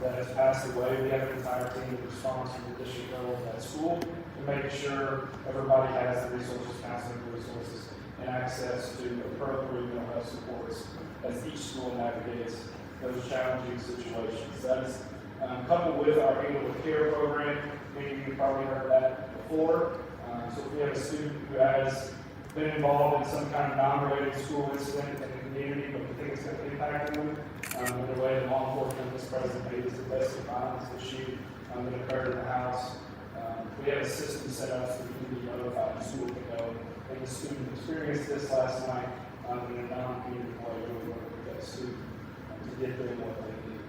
that has passed away, we have an entire team that responds from the district level of that school to make sure everybody has the resources, counseling resources, and access to appropriate mental health supports as each school navigates those challenging situations. That is coupled with our Able to Care program. Many of you probably heard that before. So if we have a student who has been involved in some kind of non-related school incident in the community, but we think it's going to impact them, in a way that law enforcement is present, maybe it's a domestic violence issue that occurred in the house. We have a system set up so we can be notified, the school can go, and the student experienced this last night in a non-community way, we work with that student to get them what they need.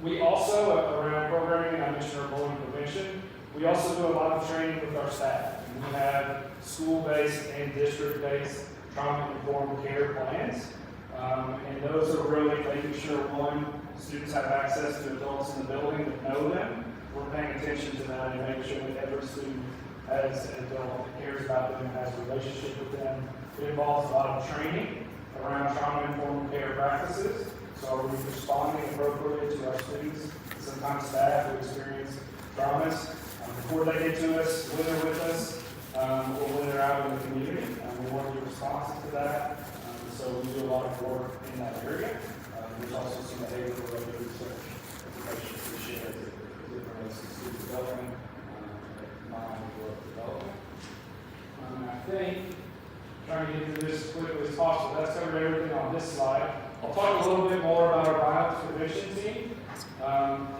We also, around programming, I mentioned our bullying prevention, we also do a lot of training with our staff. We have school-based and district-based trauma-informed care plans. And those are really making sure, one, students have access to adults in the building that know them. We're paying attention to that and making sure that every student has an adult that cares about them and has a relationship with them. It involves a lot of training around trauma-informed care practices. So are we responding appropriately to our students? Sometimes staff who experience traumas before they get to us, when they're with us, or when they're out in the community. We want to be responsive to that. So we do a lot of work in that area. There's also some behavioral research information we share as it relates to student development, mind and growth development. I think, trying to get through this as quickly as possible, that's covered everything on this slide. I'll talk a little bit more about our violence prevention team.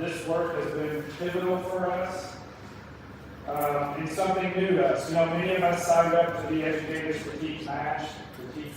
This work has been pivotal for us. And something new to us. You know, many of us signed up to be educators to teach math, to teach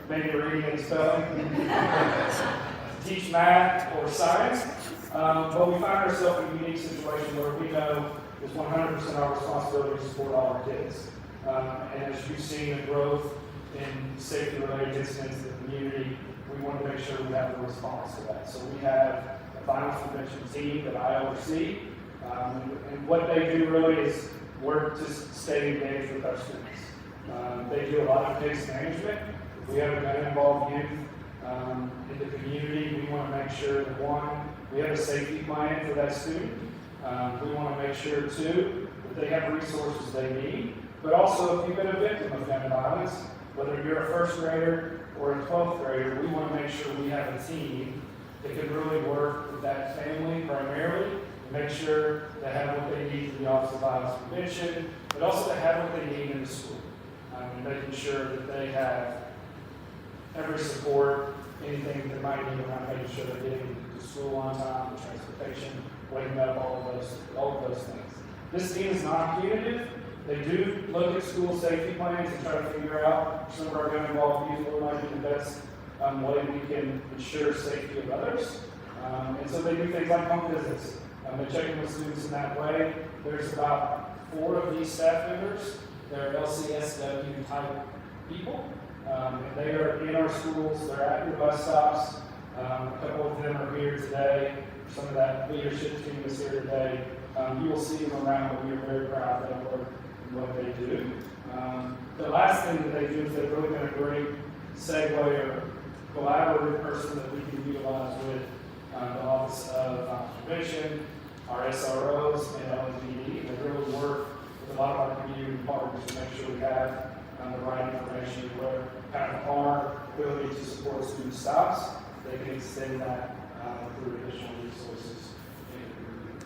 maybe reading and spelling, to teach math or science. But we find ourselves in a unique situation where we know it's 100% our responsibility to support all our kids. And as you've seen the growth in safety-related incidents in the community, we want to make sure we have a response to that. So we have a violence prevention team that I oversee, and what they do really is work to stay engaged with our students. They do a lot of case management. If we have a gun-involved youth in the community, we want to make sure that one, we have a safety plan for that student. We want to make sure too that they have resources they need. But also, if you've been a victim of gun violence, whether you're a first grader or a 12th grader, we want to make sure we have a team that can really work with that family primarily, and make sure they have what they need for the Office of Violence Prevention, but also to have what they need in the school. And making sure that they have every support, anything that might need around making sure they're getting to school on time, the transportation, waking up, all of those things. This team is not punitive. They do look at school safety plans and try to figure out some of our gun-involved youth what might be the best way we can ensure safety of others. And so they do things like home visits. They check in with students in that way. There's about 4 of these staff members. They're LCSW type people. And they are in our schools. They're at your bus stops. A couple of them are here today. Some of that leadership team is here today. You will see them around, but we are very proud of their work and what they do. The last thing that they do is they've really been a great segue or collaborative person that we can utilize with the Office of Violence Prevention, our SROs, and LMPD. They really work with a lot of our community partners to make sure we have the right information where kind of our ability to support student stops. They can extend that through additional resources in the community.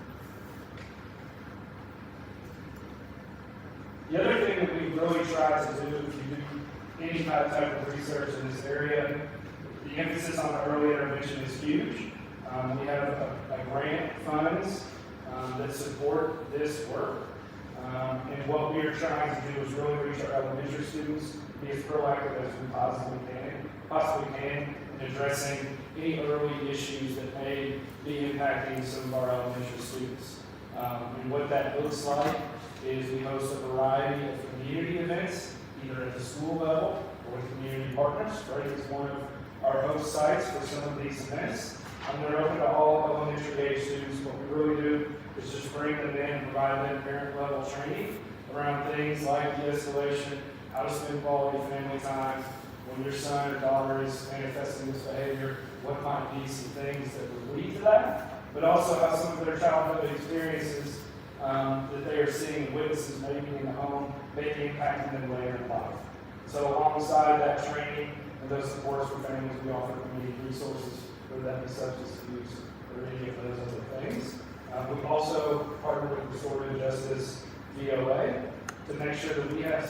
The other thing that we really try to do, if you do any type of research in this area, the emphasis on early intervention is huge. We have a grant funds that support this work. And what we are trying to do is really reach our elementary students, be as proactive as we possibly can in addressing any early issues that may be impacting some of our elementary students. And what that looks like is we host a variety of community events, either at the school level or with community partners. Drake is one of our host sites for some of these events. They're open to all elementary age students. What we really do is just bring them in and provide them parent level training around things like de-escalation, how to spend quality family time, when your son or daughter is manifesting this behavior, what might be some things that would lead to that, but also how some of their childhood experiences that they are seeing witnesses maybe in the home may be impacting them later in life. So alongside that training and those supports for families, we offer community resources, whether that be substance abuse or any of those other things. We also partner with Restorative Justice VOA to make sure that we have,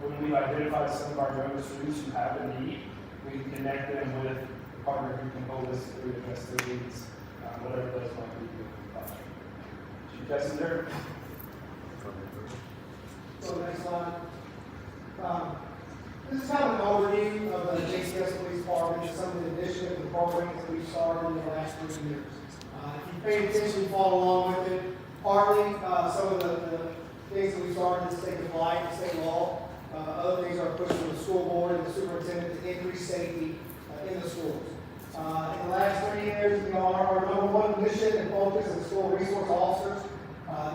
when we've identified some of our younger students who have a need, we can connect them with a partner who can holistically address their needs, whatever those might be. Chief Kessinger. So next slide. This is kind of an overview of the JCS Police Department and some of the initiatives and programs that we've started in the last 3 years. If you pay attention, follow along with it. Partly, some of the things that we started is taking light and state law. Other things are pushed from the school board and the superintendent to increase safety in the schools. In the last 3 years, our number one mission and focus is school resource officers.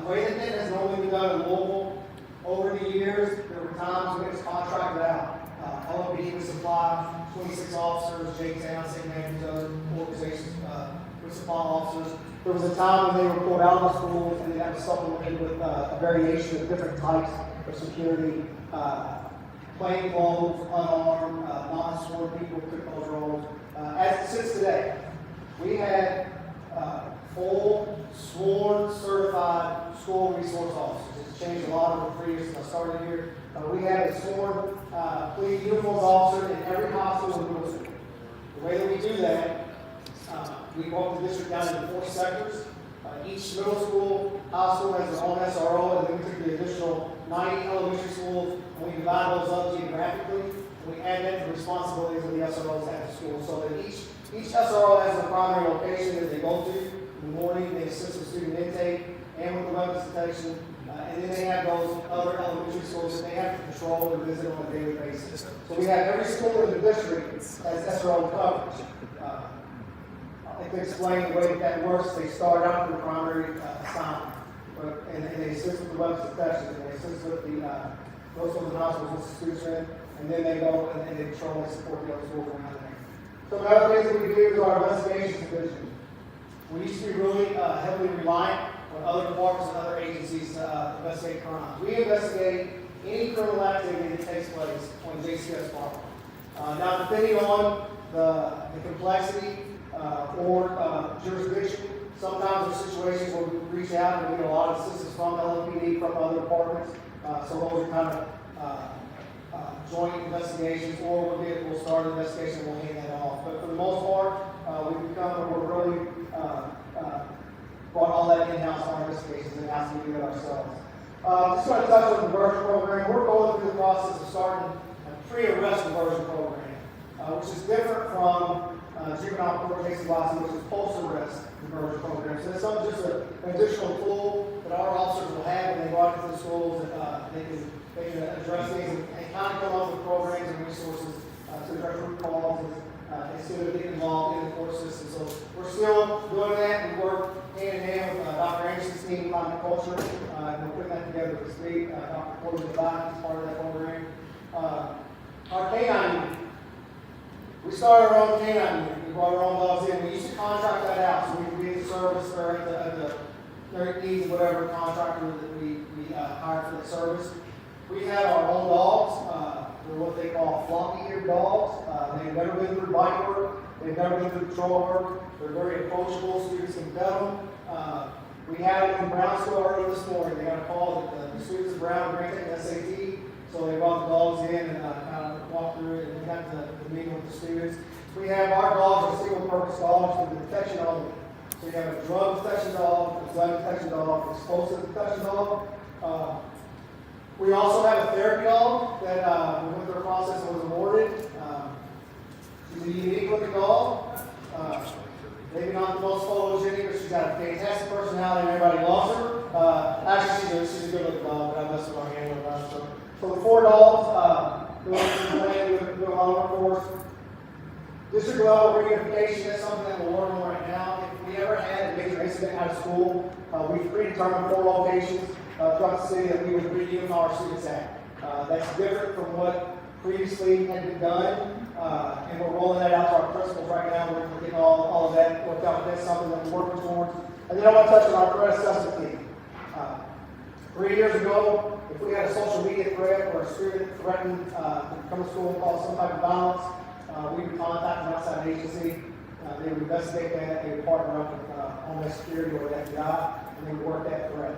The way that has normally been done in Louisville, over the years, there were times when it was contracted out. LMB would supply 26 officers, J-Town, St. Andrews, other organizations would supply officers. There was a time when they were pulled out of the schools and they had to supplement with a variation of different types of security. Plain clothes, unarmed, non-sworn people took those roles. As it sits today, we had full, sworn, certified school resource officers. It's changed a lot over the 3 years since I started here. We had a sworn police uniforms officer in every high school and middle school. The way that we do that, we broke the district down into 4 sectors. Each middle school, high school has their own SRO, and then we took the additional 90 elementary schools, and we divide those up geographically, and we add that to the responsibilities of the SROs at the school, so that each SRO has a primary location that they go to. In the morning, they assist with student intake and with the weapons detection. And then they have those other elementary schools that they have to control and visit on a daily basis. So we have every school in the district has their own coverage. I can explain the way that works. They start out with the primary assignment, and they assist with the web infections, and they assist with the most of the hospitals the students are in, and then they go and they control and support the other schools around there. So the other things that we do is our investigations division. We used to be really heavily reliant on other departments and other agencies to investigate crimes. We investigate any criminal activity that takes place on JCS property. Now, depending on the complexity or jurisdiction, sometimes there's situations where we reach out and we get a lot of assistance from LMPD, from other departments. So those are kind of joint investigations, or we'll start an investigation and we'll hand that off. But for the most part, we're really brought all that in-house our investigations and asked to do it ourselves. Just want to touch on the diversion program. We're going through the process of starting a pre-arrest diversion program, which is different from juvenile court case advising, which is post-arrest diversion program. So it's not just an additional tool that our officers will have when they go out into the schools that they can address things and kind of come up with programs and resources to address root causes instead of getting involved in the court system. So we're still doing that. We work hand in hand with Dr. Anderson's team, Climate Culture, and we're putting that together this week. Dr. Porter Devine is part of that program. Our canine unit. We started our own canine unit. We brought our own dogs in. We used to contract that out, so we could be in service or at their needs of whatever contractor that we hired for the service. We have our own dogs. They're what they call floppy-eared dogs. They've never been through bike work. They've never been through patrol work. They're very approachable. Students can pet them. We had them in Brownsville early this morning. They got a call that the students in Brown were taking SAT. So they brought the dogs in and kind of walked through it, and we got the meeting with the students. We have our dogs are single-purpose dogs for the detection only. So you have a drug detection dog, a gun detection dog, an explosive detection dog. We also have a therapy dog that we went through a process and was awarded. She's a unique looking dog. Maybe not the most photogenic, but she's got a fantastic personality and everybody loves her. Actually, she's a good looking dog, but I messed with our handler around. So the 4 dogs, doing a lot of work for us. District level reunification is something that we're working on right now. If we ever had a major incident out of school, we've predetermined 4 locations throughout the city that we would reunify our students at. That's different from what previously had been done, and we're rolling that out to our principals right now. We're getting all of that worked out. That's something that we're working towards. And then I want to touch on our threat assessment team. 3 years ago, if we had a social media threat or a student threatened to come to school and cause some type of violence, we would contact an outside agency. They would investigate that. They would partner up with Homeland Security or the FBI, and they would work that threat.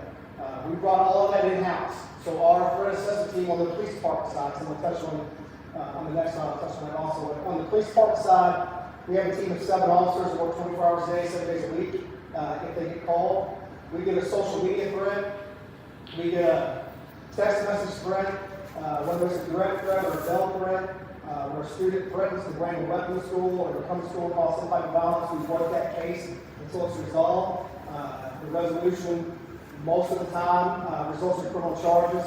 We brought all of that in-house. So our threat assessment team on the police department side, so I'm going to touch on the next slide, I'll touch on that also. But on the police department side, we have a team of 7 officers who work 24 hours a day, 7 days a week. If they get called, we get a social media threat. We get a text message threat, whether it's a direct threat or a veiled threat, where a student threatens to bring a weapon to school or to come to school and cause some type of violence. We work that case until it's resolved. The resolution, most of the time, results in criminal charges.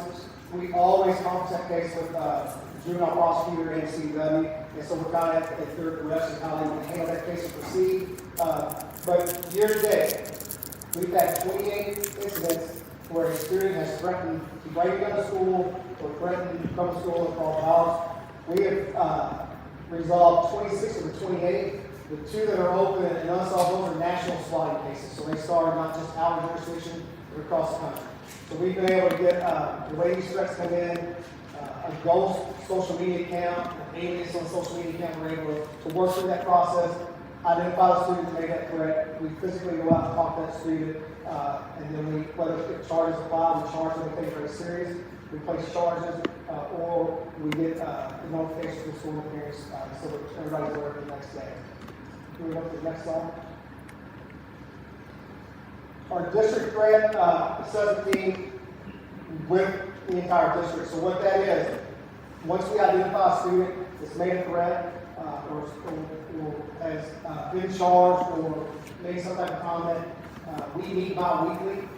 We always conference that case with juvenile prosecutor and CW, and so we're kind of at their direction how they want to handle that case and proceed. But year to date, we've had 28 incidents where a student has threatened to break into school or threatened to come to school and cause violence. We have resolved 26 of the 28. The 2 that are open and unsolved, those are national swatting cases. So they started not just our jurisdiction, but across the country. So we've been able to get the way these threats come in, a ghost social media account, an alias on social media account. We're able to work through that process, identify the student who made that threat. We physically go out and talk to that student, and then whether charges apply, we charge them if they're very serious. We place charges, or we get the notification from school and parents, so that everybody's aware of the next day. Can we go to the next slide? Our district threat assessment team with the entire district. So what that is, once we identify a student that's made a threat or has been charged or made some type of comment, we meet bi-weekly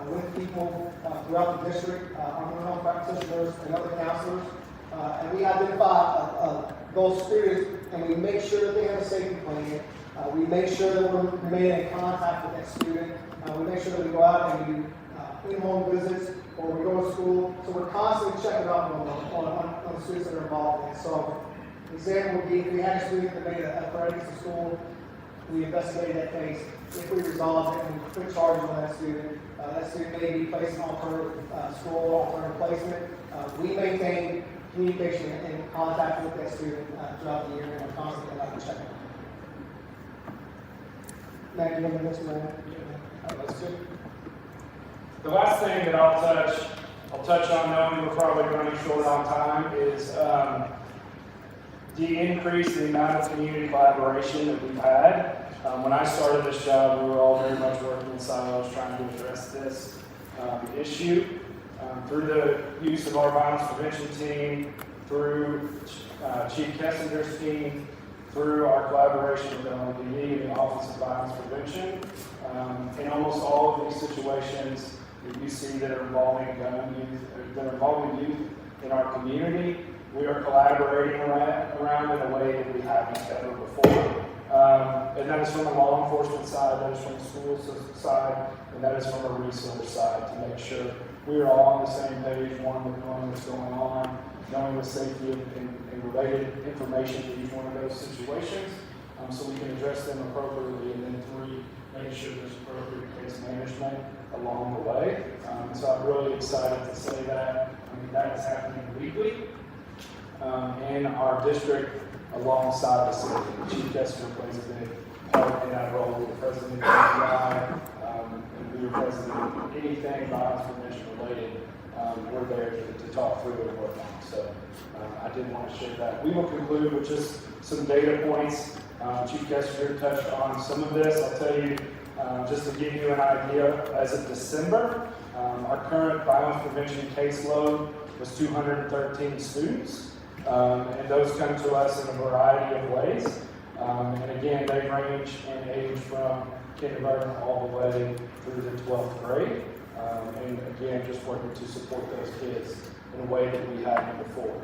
with people throughout the district, our mental health practitioners and other counselors. And we identify those students and we make sure that they have a safety plan. We make sure that we're remaining in contact with that student. We make sure that we go out and do in-home visits or we go to school. So we're constantly checking up on the students that are involved in it. So an example would be if we had a student that made a threat against the school, we investigated that case. If we resolved it and we put charges on that student may be placed in alternative school, alternative placement. We maintain communication and contact with that student throughout the year and we're constantly checking. Matt, do you have anything else to add? That's good. The last thing that I'll touch on, knowing we're probably running short on time, is the increase in the amount of community collaboration that we've had. When I started this job, we were all very much working in silos trying to address this issue. Through the use of our violence prevention team, through Chief Kessinger's team, through our collaboration with the LMPD and the Office of Violence Prevention, in almost all of these situations that you see that are involving youth in our community, we are collaborating around in a way that we haven't ever before. And that is from the law enforcement side, that is from the school system side, and that is from a resource side to make sure we are all on the same page, one, with knowing what's going on, knowing the safety and related information to each one of those situations, so we can address them appropriately, and then three, make sure there's appropriate case management along the way. So I'm really excited to say that. That is happening weekly in our district alongside the city. Chief Kessinger plays a big part in that role. We're the president of the FBI, and we are president of anything violence prevention related. We're there to talk through and work on. So I did want to share that. We will conclude with just some data points. Chief Kessinger touched on some of this. I'll tell you, just to give you an idea, as of December, our current violence prevention caseload was 213 students. And those come to us in a variety of ways. And again, they range in age from kindergarten all the way through the 12th grade. And again, just working to support those kids in a way that we hadn't before.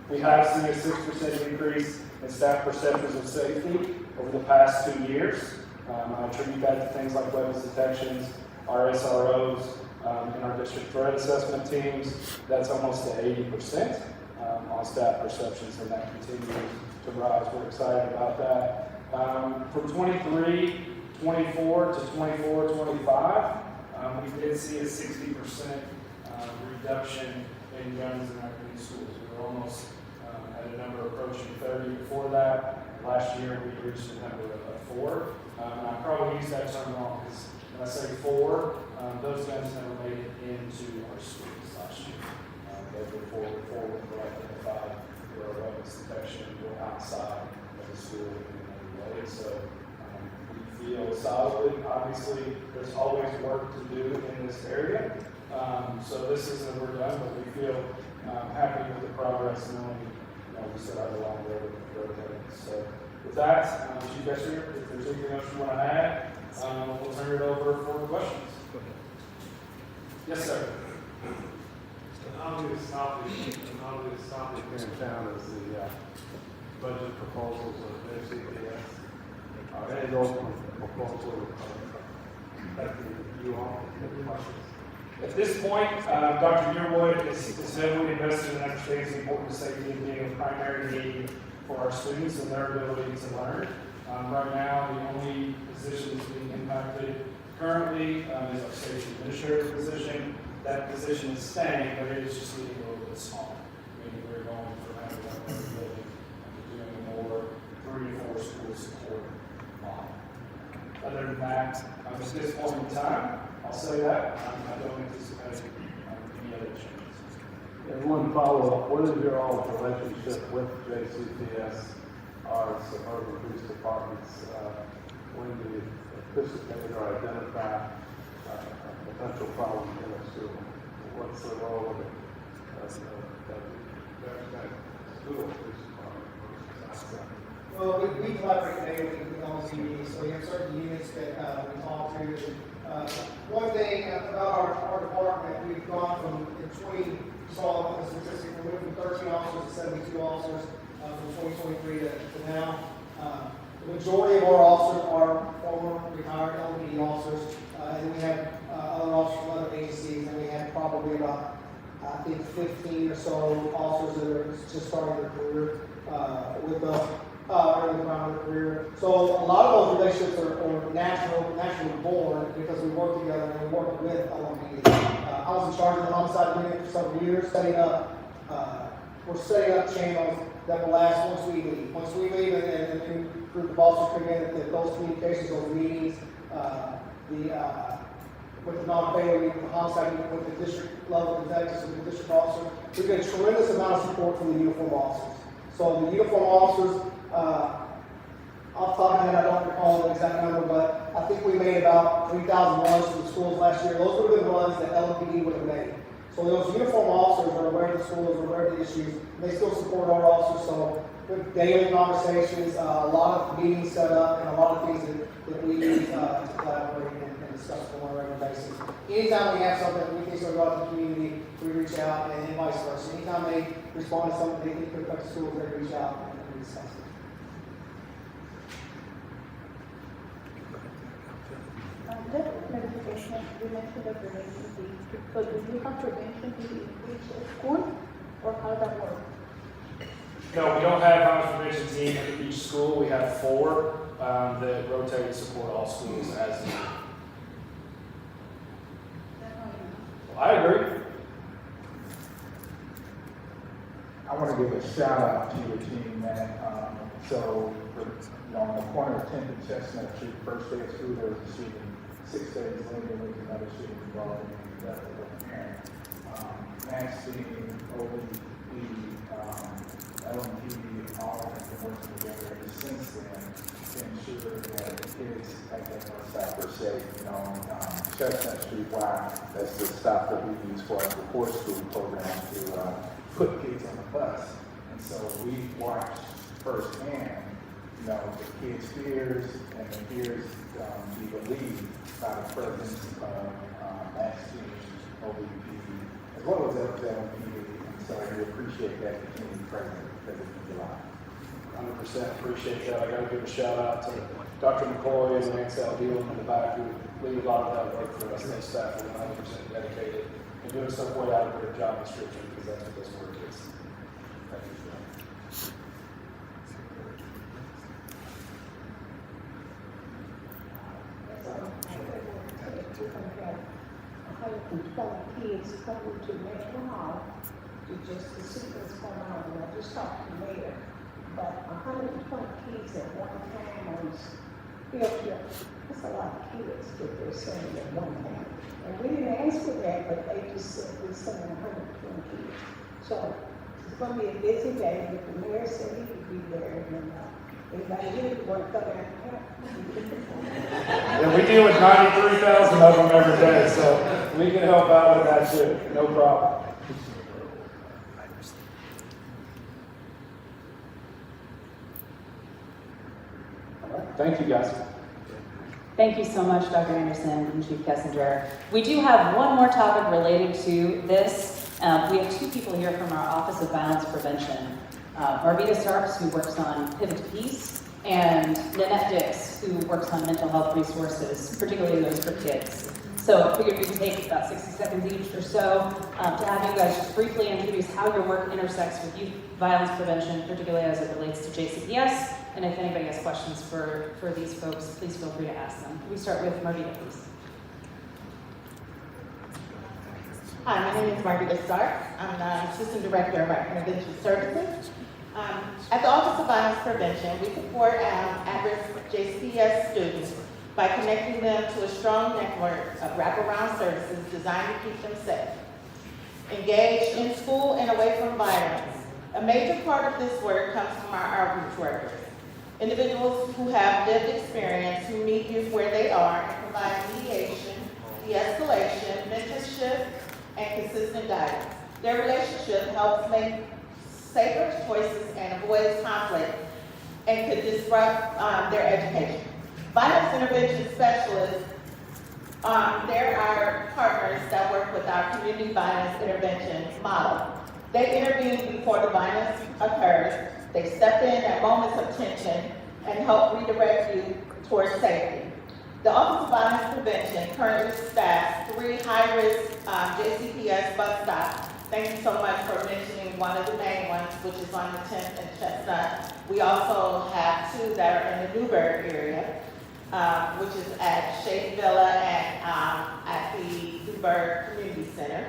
We have seen a 6% increase in staff perceptions of safety over the past 2 years. I attribute that to things like weapons detections, our SROs, and our district threat assessment teams. That's almost to 80%. On staff perceptions, and that continues to rise. We're excited about that. From 23, 24 to 24, 25, we did see a 60% reduction in guns in our community schools. We were almost at a number approaching 30 before that. Last year, we reached a number of 4. And I probably use that term wrong because when I say 4, those guns never made it into our schools last year. They were forward identified for our weapons detection or outside of the school in another way. So we feel solid. Obviously, there's always work to do in this area. So this isn't we're done, but we feel happy with the progress and only we still have a long road ahead. So with that, Chief Kessinger, if there's anything else you want to add, we'll turn it over for questions. Yes, sir. An obvious topic here in town is the budget proposals of JCPS. Are any of those proposals affecting you all? Any questions? At this point, Dr. Yearwood is heavily invested in understanding the importance of safety and being a primary need for our students and their ability to learn. Right now, the only position that's being impacted currently is our safety administrator position. That position is staying, but it is just getting a little bit smaller. Meaning we're going from having one building to doing a more 3 to 4 school support model. Other than that, at this point in time, I'll say that I don't anticipate any other changes. And one follow-up, what is your all's relationship with JCPS, our suburban police departments? When do you anticipate or identify a potential problem in a school? What's the role of that school police department versus outside? Well, we collaborate daily with LCD, so we have certain units that we talk to. One thing about our department, we've gone from, in 20, you saw the statistic, we went from 13 officers to 72 officers from 2023 to now. The majority of our officers are former retired LPD officers, and we have other officers from other agencies, and we have probably about, I think, 15 or so officers that are just starting their career with us. Early around their career. So a lot of those relationships are naturally born because we work together and we work with LMPD. I was in charge of the homicide unit for several years, we're setting up channels that will last once we leave. Once we leave and a new group of officers come in, that those communications, those meetings, with the non-fatal unit, the homicide unit, with the district level detectives, with the district officer, we get a tremendous amount of support from the uniform officers. So the uniform officers, off the top of my head, I don't recall the exact number, but I think we made about 3,000 runs to the schools last year. Those would have been runs that LMPD would have made. So those uniform officers are aware of the schools, are aware of the issues, and they still support our officers. So with daily conversations, a lot of meetings set up, and a lot of things that we use to collaborate and discuss on a regular basis. Anytime we have something we think is going to go out to the community, we reach out, and vice versa. Anytime they respond to something they think could affect the schools, they reach out and we discuss it. Just clarification, you mentioned the prevention team. So do you have prevention team in each school, or how does that work? No, we don't have a prevention team at each school. We have 4 that rotate and support all schools as needed. Well, I agree. I want to give a shout out to your team, man. On the corner of 10th and Chestnut Street, first day of school, there was a shooting. 6 days later, there was another shooting involving the death of a parent. Max team, OBP, LMPD, all have been working together ever since then to ensure that the kids at that north side are safe. Chestnut Street, why? That's the stop that we use for our report school program to put kids on the bus. And so we watched firsthand, the kids' fears and the fears be relieved by the presence of Max team, OBP, as well as LMPD. And so we appreciate that continued presence because it means a lot. 100% appreciate that. I got to give a shout out to Dr. McCoy and Lance Aldeal in the back who lead a lot of that work for us. They staff are 100% dedicated and doing stuff way out of their job description because that's what this work is. Thank you for that. How you can tell kids coming to mental health to just to see what's going on, and I just talked to the mayor, but 120 kids at one time on field trip, that's a lot of kids that they're sending at one time. And we didn't ask for that, but they just said we're sending 120 kids. So it's going to be a busy day, but the mayor said he would be there, and anybody here want to come out and help? Yeah, we deal with 93,000 of them every day, so we can help out with that too. No problem. All right. Thank you, guys. Thank you so much, Dr. Anderson and Chief Kessinger. We do have one more topic related to this. We have 2 people here from our Office of Violence Prevention. Marvita Starks, who works on Pivot to Peace, and Nanette Dix, who works on mental health resources, particularly those for kids. So I figured we could take about 60 seconds each or so to have you guys just briefly introduce how your work intersects with youth violence prevention, particularly as it relates to JCPS. And if anybody has questions for these folks, please feel free to ask them. Can we start with Marvita, please? Hi, my name is Marvita Stark. I'm the Assistant Director of our Prevention Services. At the Office of Violence Prevention, we support at-risk JCPS students by connecting them to a strong network of wraparound services designed to keep them safe, engaged in school and away from violence. A major part of this work comes from our outreach workers, individuals who have lived experience, who meet youth where they are and provide mediation, de-escalation, mentorship, and consistent guidance. Their relationship helps make safer choices and avoids conflict and could disrupt their education. Violence intervention specialists, they're our partners that work with our community violence intervention model. They intervene before the violence occurs. They step in at moments of tension and help redirect you towards safety. The Office of Violence Prevention currently staffs 3 high-risk JCPS bus stops. Thank you so much for mentioning one of the main ones, which is on the 10th and Chestnut. We also have 2 that are in the Newburgh area, which is at Shady Villa and at the Newburgh Community Center.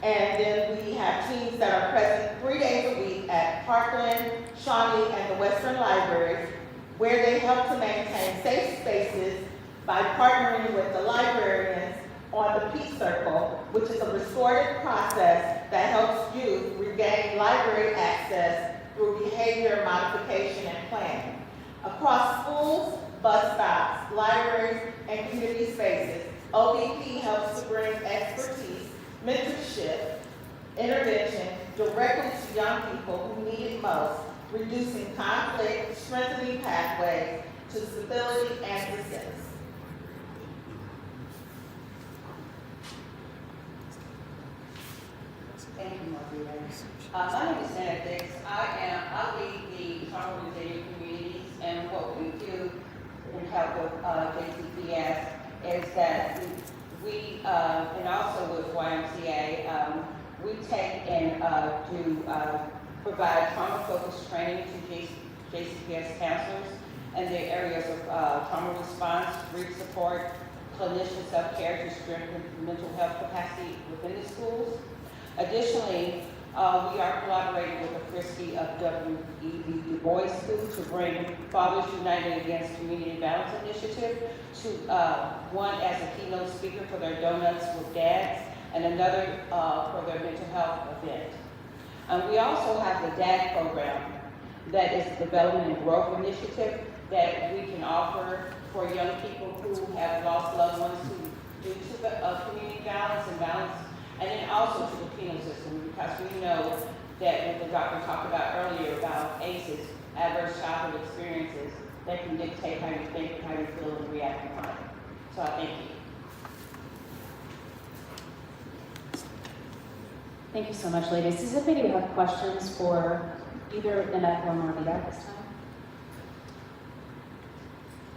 And then we have teams that are present 3 days a week at Parkland, Shawnee, and the Western Libraries, where they help to maintain safe spaces by partnering with the librarians on the Peace Circle, which is a restorative process that helps youth regain library access through behavior modification and planning. Across schools, bus stops, libraries, and community spaces, OVP helps to bring expertise, mentorship, intervention directly to young people who need it most, reducing conflict, strengthening pathways to stability and success. Thank you, Marguerite. My name is Nana Dix. I lead the trauma resilient communities, and what we do in help with JCPS is that we and also with YMCA, we take and do provide trauma-focused training to JCPS counselors in the areas of trauma response, grief support, clinician self-care to strengthen mental health capacity within the schools. Additionally, we are collaborating with the Christie of W.E.B. Du Bois School to bring Fathers United Against Community Violence Initiative to one as a keynote speaker for their Donuts with Dads and another for their mental health event. We also have the DAD program that is the Development and Growth Initiative that we can offer for young people who have lost loved ones due to the community violence and then also to the penal system, because we know that what the doctor talked about earlier about ACEs, adverse childhood experiences, that can dictate how you think and how you feel and react in life. So I thank you. Thank you so much, ladies. Does anybody have questions for either Nanette or Marvita at this time?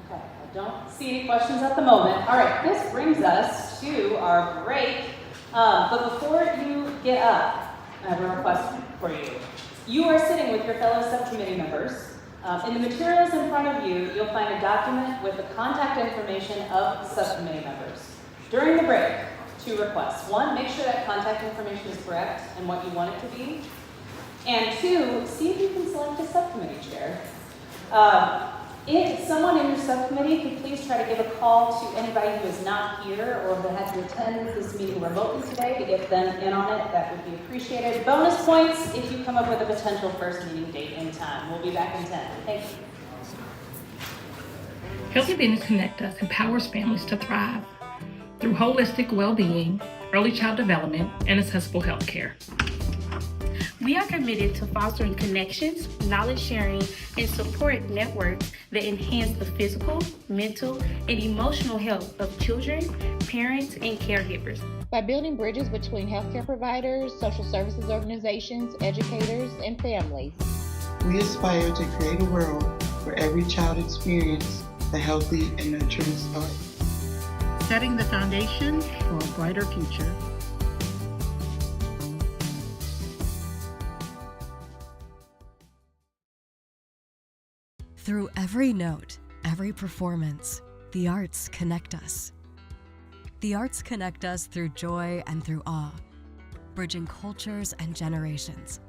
Okay, I don't see any questions at the moment. All right, this brings us to our break. But before you get up, I have a request for you. You are sitting with your fellow subcommittee members. In the materials in front of you, you'll find a document with the contact information of subcommittee members. During the break, 2 requests. 1, make sure that contact information is correct and what you want it to be. And 2, see if you can select a subcommittee chair. If someone in your subcommittee could please try to give a call to anybody who is not here or who had to attend this meeting remotely today to get them in on it, that would be appreciated. Bonus points if you come up with a potential first meeting date and time. We'll be back in 10. Thank you. Healthy Business Connect Us empowers families to thrive through holistic well-being, early child development, and accessible health care. We are committed to fostering connections, knowledge sharing, and support networks that enhance the physical, mental, and emotional health of children, parents, and caregivers. By building bridges between healthcare providers, social services organizations, educators, and families, we aspire to create a world where every child experiences a healthy and nurturing start. Setting the foundation for a brighter future. Through every note, every performance, the arts connect us. The arts connect us through joy and through awe, bridging cultures and generations.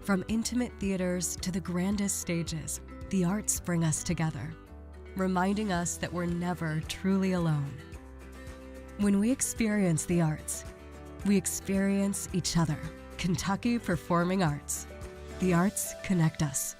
From intimate theaters to the grandest stages, the arts bring us together, reminding us that we're never truly alone. When we experience the arts, we experience each other. Kentucky Performing Arts. The arts connect us.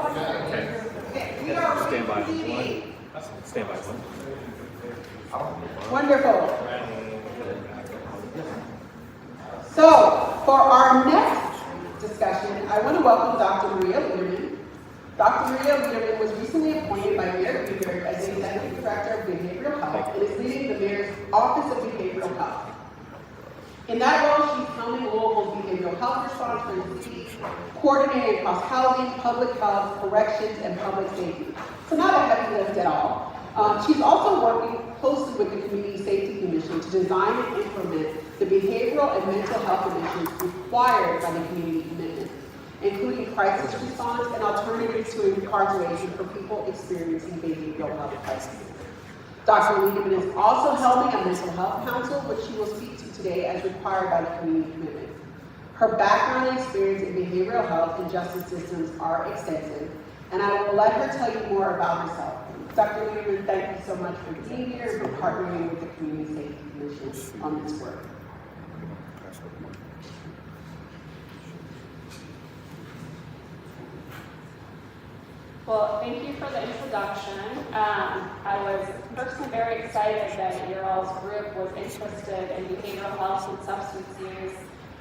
We are reconvening. Stand by one. Wonderful. So, for our next discussion, I want to welcome Dr. Maria Liederman. Dr. Maria Liederman was recently appointed by Mayor Greenberg as the Executive Director of Behavioral Health and is leading the Mayor's Office of Behavioral Health. In that role, she's helming Louisville's behavioral health response for the city, coordinating across housing, public health, corrections, and public safety. So not a heavy lift at all. She's also working closely with the Community Safety Commission to design and implement the behavioral and mental health initiatives required by the community commitment, including crisis response and alternatives to incarceration for people experiencing behavioral health crises. Dr. Liederman is also helming a mental health council, which she will speak to today as required by the community commitment. Her background and experience in behavioral health and justice systems are extensive, and I will let her tell you more about herself. Dr. Liederman, thank you so much for being here and for partnering with the Community Safety Commission on this work. Well, thank you for the introduction. I was personally very excited that your all's group was interested in behavioral health and substance use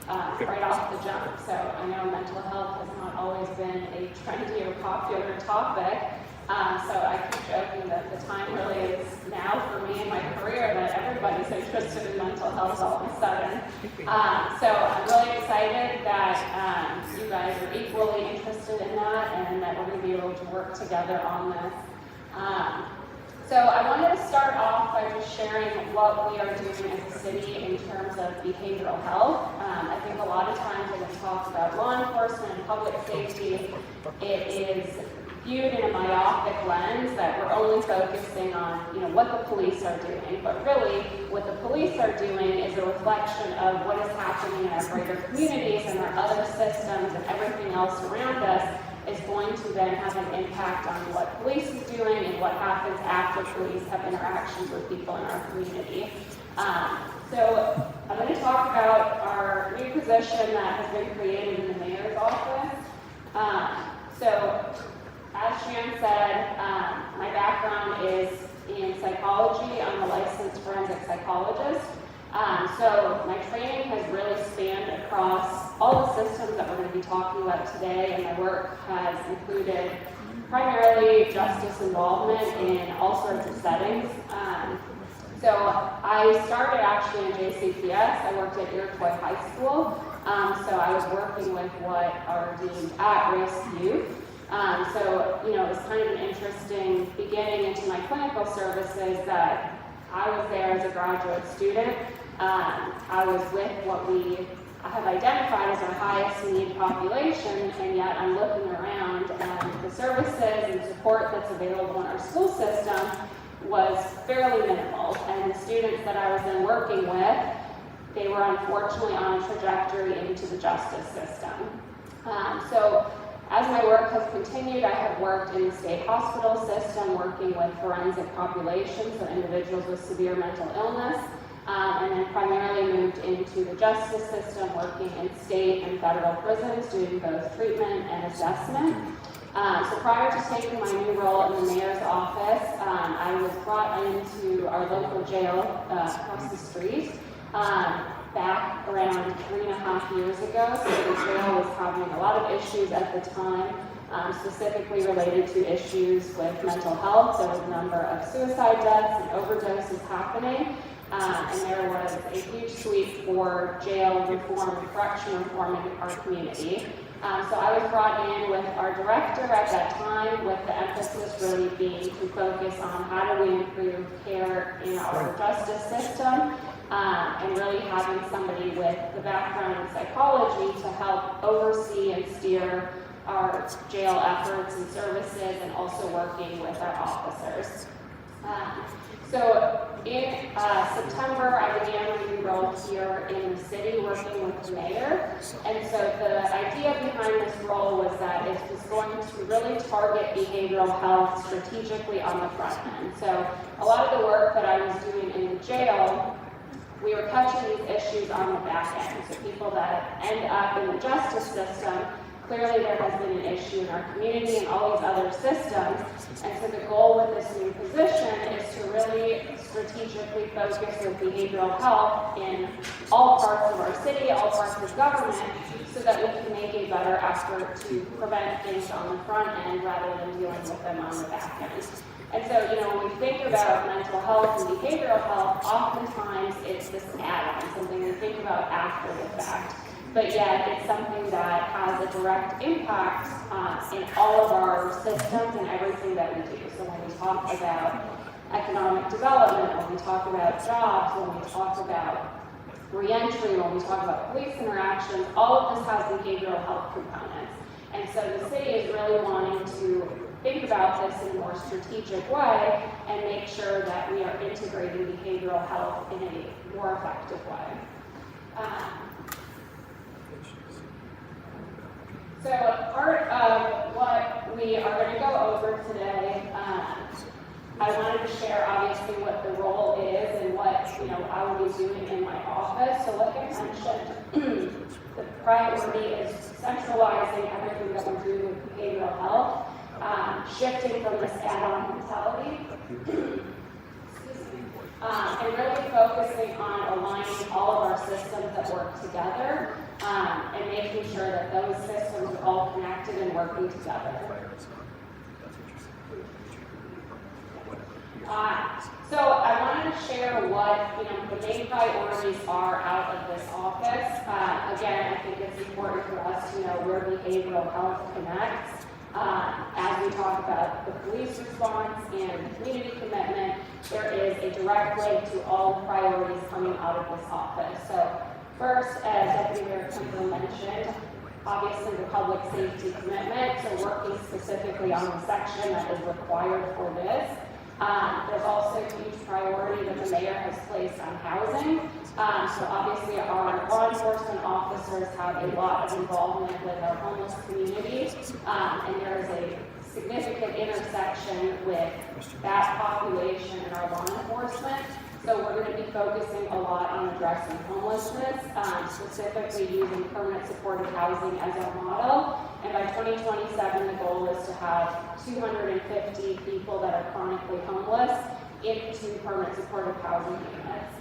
right off the jump. So I know mental health has not always been a trendy or popular topic. So I keep joking that the time really is now for me in my career that everybody's interested in mental health all of a sudden. So I'm really excited that you guys are equally interested in that and that we're going to be able to work together on this. So I wanted to start off by just sharing what we are doing as a city in terms of behavioral health. I think a lot of times when we talk about law enforcement and public safety, it is viewed in a myopic lens that we're only focusing on, what the police are doing. But really, what the police are doing is a reflection of what is happening in our greater communities and our other systems and everything else around us is going to then have an impact on what police is doing and what happens after police have interactions with people in our community. So I'm going to talk about our new position that has been created in the mayor's office. As Shan said, my background is in psychology. I'm a licensed forensic psychologist. So my training has really spanned across all the systems that we're going to be talking about today, and my work has included primarily justice involvement in all sorts of settings. So I started actually in JCPS. I worked at Iroquois High School. So I was working with what are deemed at-risk youth. It was kind of an interesting beginning into my clinical services that I was there as a graduate student. I was with what we have identified as our highest need population, and yet I'm looking around and the services and support that's available in our school system was fairly minimal. And the students that I was then working with, they were unfortunately on a trajectory into the justice system. As my work has continued, I have worked in the state hospital system, working with forensic populations, so individuals with severe mental illness, and then primarily moved into the justice system, working in state and federal prisons, doing both treatment and assessment. So prior to taking my new role in the mayor's office, I was brought into our local jail across the street. Back around 3.5 years ago, so the jail was having a lot of issues at the time, specifically related to issues with mental health. There was a number of suicide deaths and overdoses happening, and there was a huge sweep for jail reform and correction reform in our community. So I was brought in with our director at that time, with the emphasis really being to focus on how do we improve care in our justice system. And really having somebody with the background in psychology to help oversee and steer our jail efforts and services, and also working with our officers. In September, I began a new role here in the city, working with the mayor. And so the idea behind this role was that it was going to really target behavioral health strategically on the front end. So a lot of the work that I was doing in the jail, we were catching these issues on the back end. So people that end up in the justice system, Clearly, there has been an issue in our community and all these other systems. And so the goal with this new position is to really strategically focus with behavioral health in all parts of our city, all parts of government, so that we can make a better effort to prevent things on the front end rather than dealing with them on the back end. And so, when we think about mental health and behavioral health, oftentimes it's this add-on, something we think about after the fact. But yet, it's something that has a direct impact in all of our systems and everything that we do. So when we talk about economic development, when we talk about jobs, when we talk about reentry, when we talk about police interactions, all of this has behavioral health components. And so the city is really wanting to think about this in a more strategic way and make sure that we are integrating behavioral health in a more effective way. So part of what we are going to go over today, I wanted to share obviously what the role is and what I will be doing in my office. So like I mentioned, the priority is centralizing everything that we're doing with behavioral health, shifting from this add-on mentality, and really focusing on aligning all of our systems that work together and making sure that those systems are all connected and working together. So I wanted to share what the main priorities are out of this office. Again, I think it's important for us to know where behavioral health connects. As we talk about the police response and community commitment, there is a direct link to all the priorities coming out of this office. So first, as Deputy Mayor Kimball mentioned, obviously the public safety commitment, so working specifically on the section that is required for this. There's also a huge priority that the mayor has placed on housing. So obviously our law enforcement officers have a lot of involvement with our homeless community, and there is a significant intersection with that population and our law enforcement. So we're going to be focusing a lot on addressing homelessness, specifically using permanent supportive housing as our model. And by 2027, the goal is to have 250 people that are chronically homeless into permanent supportive housing units.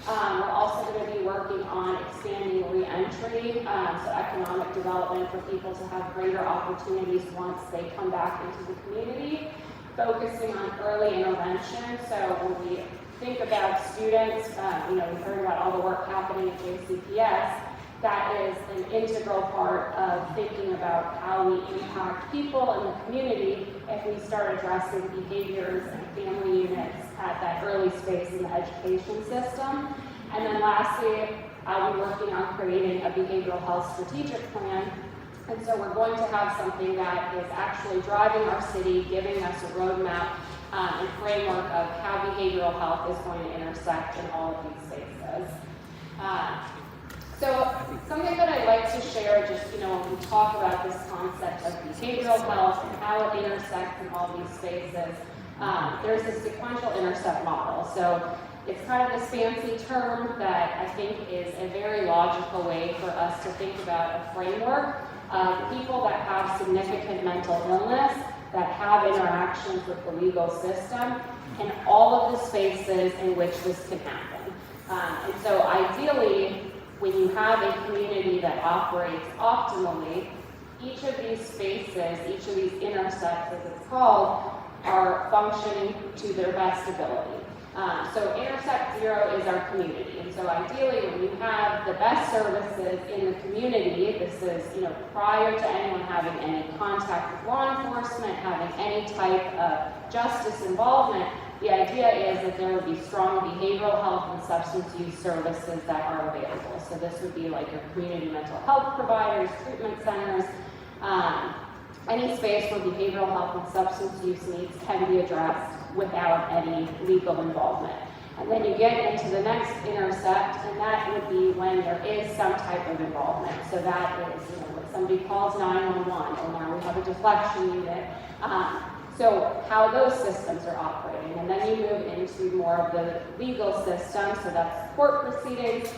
We're also going to be working on expanding reentry, so economic development for people to have greater opportunities once they come back into the community, focusing on early intervention. So when we think about students, we've heard about all the work happening at JCPS. That is an integral part of thinking about how we impact people in the community if we start addressing behaviors and family units at that early space in the education system. And then lastly, I'll be working on creating a behavioral health strategic plan. And so we're going to have something that is actually driving our city, giving us a roadmap and framework of how behavioral health is going to intersect in all of these spaces. So something that I like to share, just when we talk about this concept of behavioral health and how it intersects in all these spaces, there's a sequential intercept model. So it's kind of this fancy term that I think is a very logical way for us to think about a framework of people that have significant mental illness, that have interactions with the legal system, and all of the spaces in which this can happen. And so ideally, when you have a community that operates optimally, each of these spaces, each of these intercepts, as it's called, are functioning to their best ability. So intercept 0 is our community. And so ideally, when you have the best services in the community, this is prior to anyone having any contact with law enforcement, having any type of justice involvement, the idea is that there would be strong behavioral health and substance use services that are available. So this would be like your community mental health providers, treatment centers, any space where behavioral health and substance use needs can be addressed without any legal involvement. And then you get into the next intercept, and that would be when there is some type of involvement. So that is, when somebody calls 911, or now we have a deflection unit. So how those systems are operating. And then you move into more of the legal system, so that's court proceedings,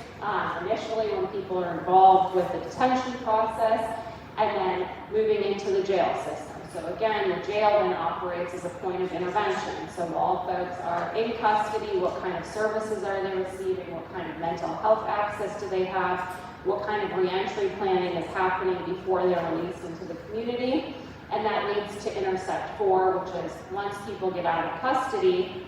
initially when people are involved with the detention process. and then moving into the jail system. So again, the jail then operates as a point of intervention. So while folks are in custody, what kind of services are they receiving? What kind of mental health access do they have? What kind of reentry planning is happening before they're released into the community? And that leads to Intersect 4, which is once people get out of custody,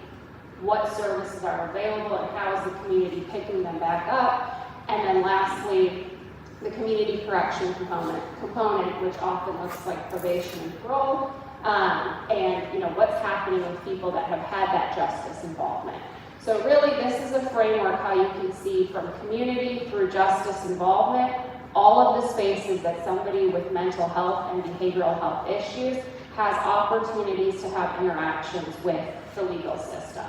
what services are available and how is the community picking them back up? And then lastly, the community correction component, which often looks like probation and parole, and what's happening with people that have had that justice involvement. So really, this is a framework how you can see from community through justice involvement, all of the spaces that somebody with mental health and behavioral health issues has opportunities to have interactions with the legal system.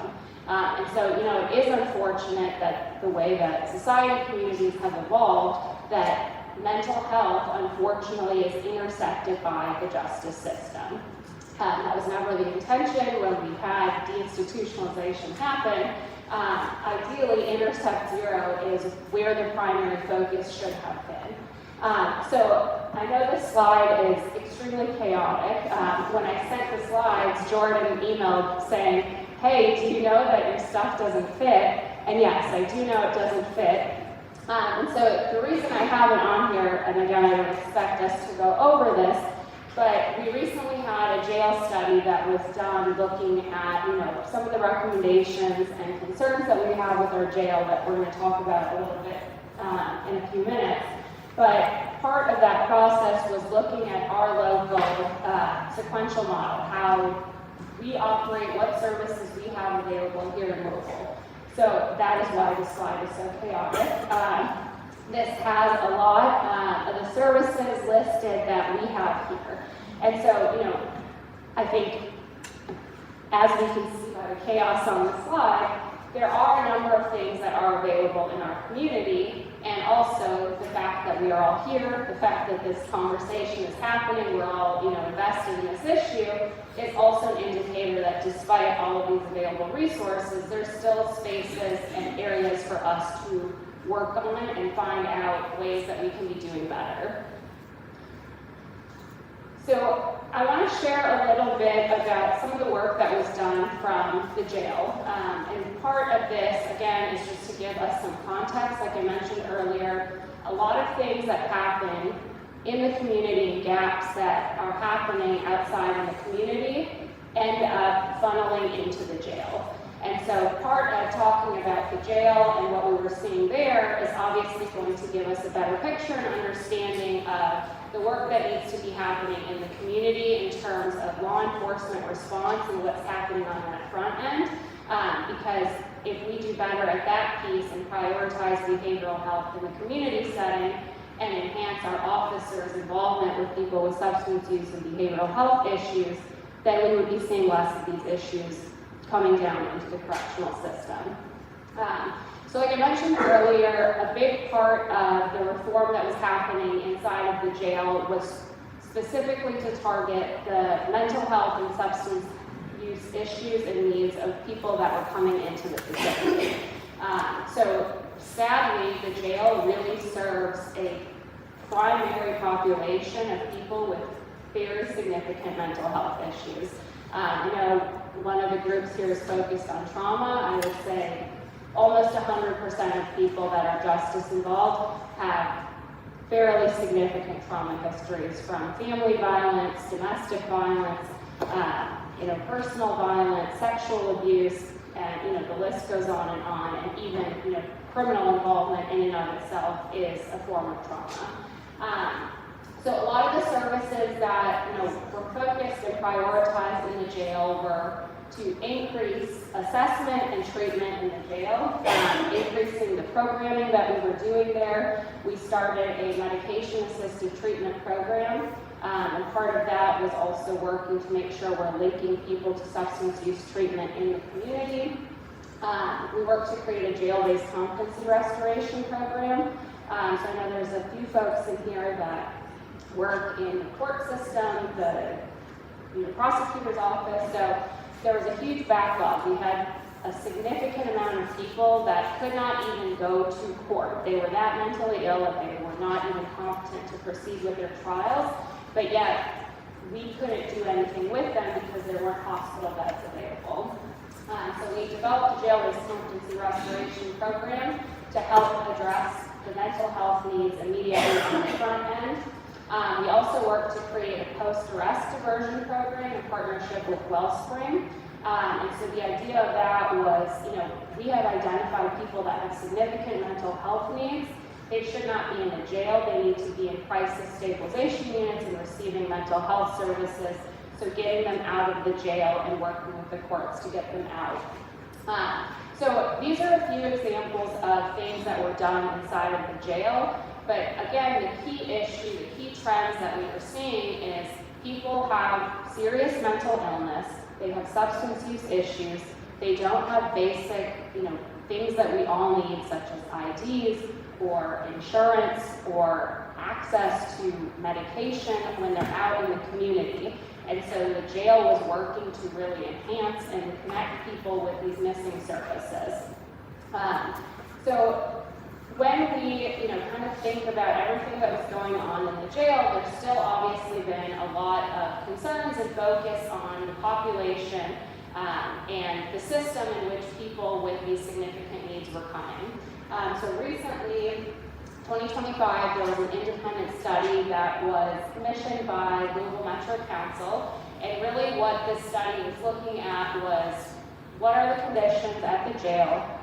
And so, it is unfortunate that the way that society communities have evolved, that mental health, unfortunately, is intersected by the justice system. That was never the intention when we had deinstitutionalization happen. Ideally, Intersect 0 is where the primary focus should have been. So I know this slide is extremely chaotic. When I sent the slides, Jordan emailed saying, hey, do you know that your stuff doesn't fit? And yes, I do know it doesn't fit. And so the reason I have it on here, and again, I don't expect us to go over this, but we recently had a jail study that was done looking at, some of the recommendations and concerns that we have with our jail that we're going to talk about a little bit in a few minutes. But part of that process was looking at our local sequential model, how we operate, what services we have available here in Louisville. So that is why this slide is so chaotic. This has a lot of the services listed that we have here. And so, I think as we can see by the chaos on the slide, there are a number of things that are available in our community, and also the fact that we are all here, the fact that this conversation is happening, we're all invested in this issue, is also an indicator that despite all of these available resources, there's still spaces and areas for us to work on and find out ways that we can be doing better. So I want to share a little bit about some of the work that was done from the jail. And part of this, again, is just to give us some context. Like I mentioned earlier, a lot of things that happen in the community and gaps that are happening outside of the community end up funneling into the jail. And so part of talking about the jail and what we were seeing there is obviously going to give us a better picture and understanding of the work that needs to be happening in the community in terms of law enforcement response and what's happening on that front end. Because if we do better at that piece and prioritize behavioral health in the community setting and enhance our officers' involvement with people with substance use and behavioral health issues, then we would be seeing less of these issues coming down into the correctional system. So like I mentioned earlier, a big part of the reform that was happening inside of the jail was specifically to target the mental health and substance use issues and needs of people that were coming into the facility. So sadly, the jail really serves a primary population of people with very significant mental health issues. One of the groups here is focused on trauma. I would say almost 100% of people that are justice involved have fairly significant trauma histories, from family violence, domestic violence, personal violence, sexual abuse, and the list goes on, and even criminal involvement in and of itself is a form of trauma. So a lot of the services that were focused and prioritized in the jail were to increase assessment and treatment in the jail, increasing the programming that we were doing there. We started a medication-assisted treatment program, and part of that was also working to make sure we're linking people to substance use treatment in the community. We worked to create a jail-based competency restoration program. So I know there's a few folks in here that work in the court system, the prosecutor's office. So there was a huge backlog. We had a significant amount of people that could not even go to court. They were that mentally ill that they were not even competent to proceed with their trials, but yet we couldn't do anything with them because there weren't hospital beds available. So we developed a jail-based competency restoration program to help address the mental health needs immediately on the front end. We also worked to create a post-arrest diversion program in partnership with Wellspring. And so the idea of that was, we have identified people that have significant mental health needs. They should not be in a jail. They need to be in crisis stabilization units and receiving mental health services. So getting them out of the jail and working with the courts to get them out. So these are a few examples of things that were done inside of the jail. But again, the key issue, the key trends that we are seeing is people have serious mental illness. They have substance use issues. They don't have basic, things that we all need, such as IDs or insurance or access to medication when they're out in the community. And so the jail was working to really enhance and connect people with these missing services. So when we, kind of think about everything that was going on in the jail, there's still obviously been a lot of concerns and focus on the population and the system in which people with these significant needs were coming. So recently, 2025, there was an independent study that was commissioned by Louisville Metro Council, and really what this study was looking at was what are the conditions at the jail,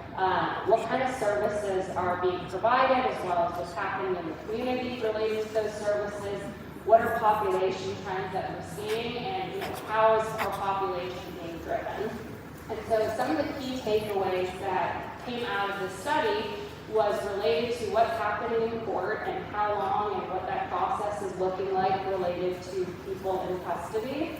what kind of services are being provided, as well as what's happening in the community related to those services, what are population trends that we're seeing, and how is our population being driven. And so some of the key takeaways that came out of this study was related to what's happening in court and how long and what that process is looking like related to people in custody.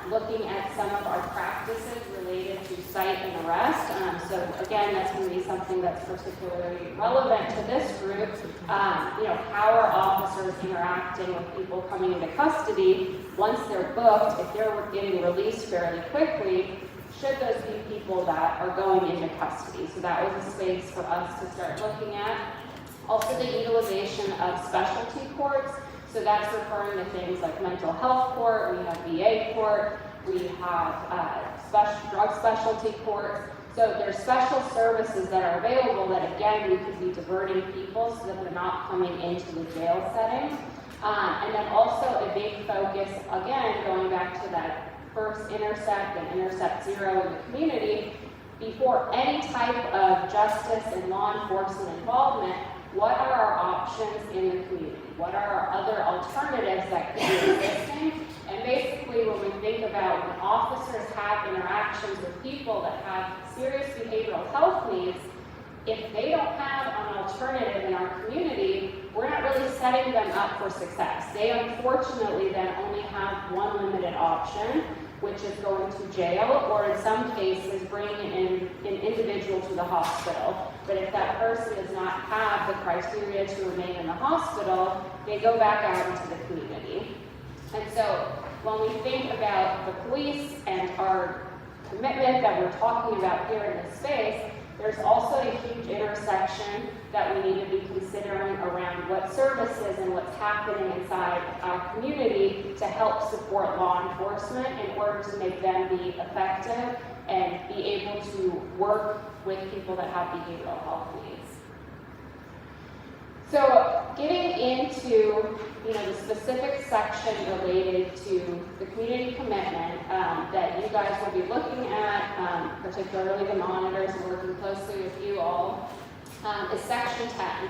Looking at some of our practices related to cite and arrest. So again, that's going to be something that's particularly relevant to this group. How are officers interacting with people coming into custody once they're booked? If they're getting released fairly quickly, should those be people that are going into custody? So that was a space for us to start looking at. Also the utilization of specialty courts. So that's referring to things like mental health court, we have VA court, we have drug specialty courts. So there's special services that are available that again, we could be diverting people so that they're not coming into the jail setting. And then also a big focus, again, going back to that first Intercept and Intercept Zero in the community, before any type of justice and law enforcement involvement, what are our options in the community? What are our other alternatives that could be existing? And basically, when we think about when officers have interactions with people that have serious behavioral health needs, if they don't have an alternative in our community, we're not really setting them up for success. They unfortunately then only have one limited option, which is going to jail, or in some cases, bringing in an individual to the hospital. But if that person does not have the criteria to remain in the hospital, they go back out into the community. And so when we think about the police and our commitment that we're talking about here in this space, there's also a huge intersection that we need to be considering around what services and what's happening inside our community to help support law enforcement in order to make them be effective and be able to work with people that have behavioral health needs. So getting into the specific section related to the community commitment that you guys will be looking at, particularly the monitors and working closely with you all, is section 10.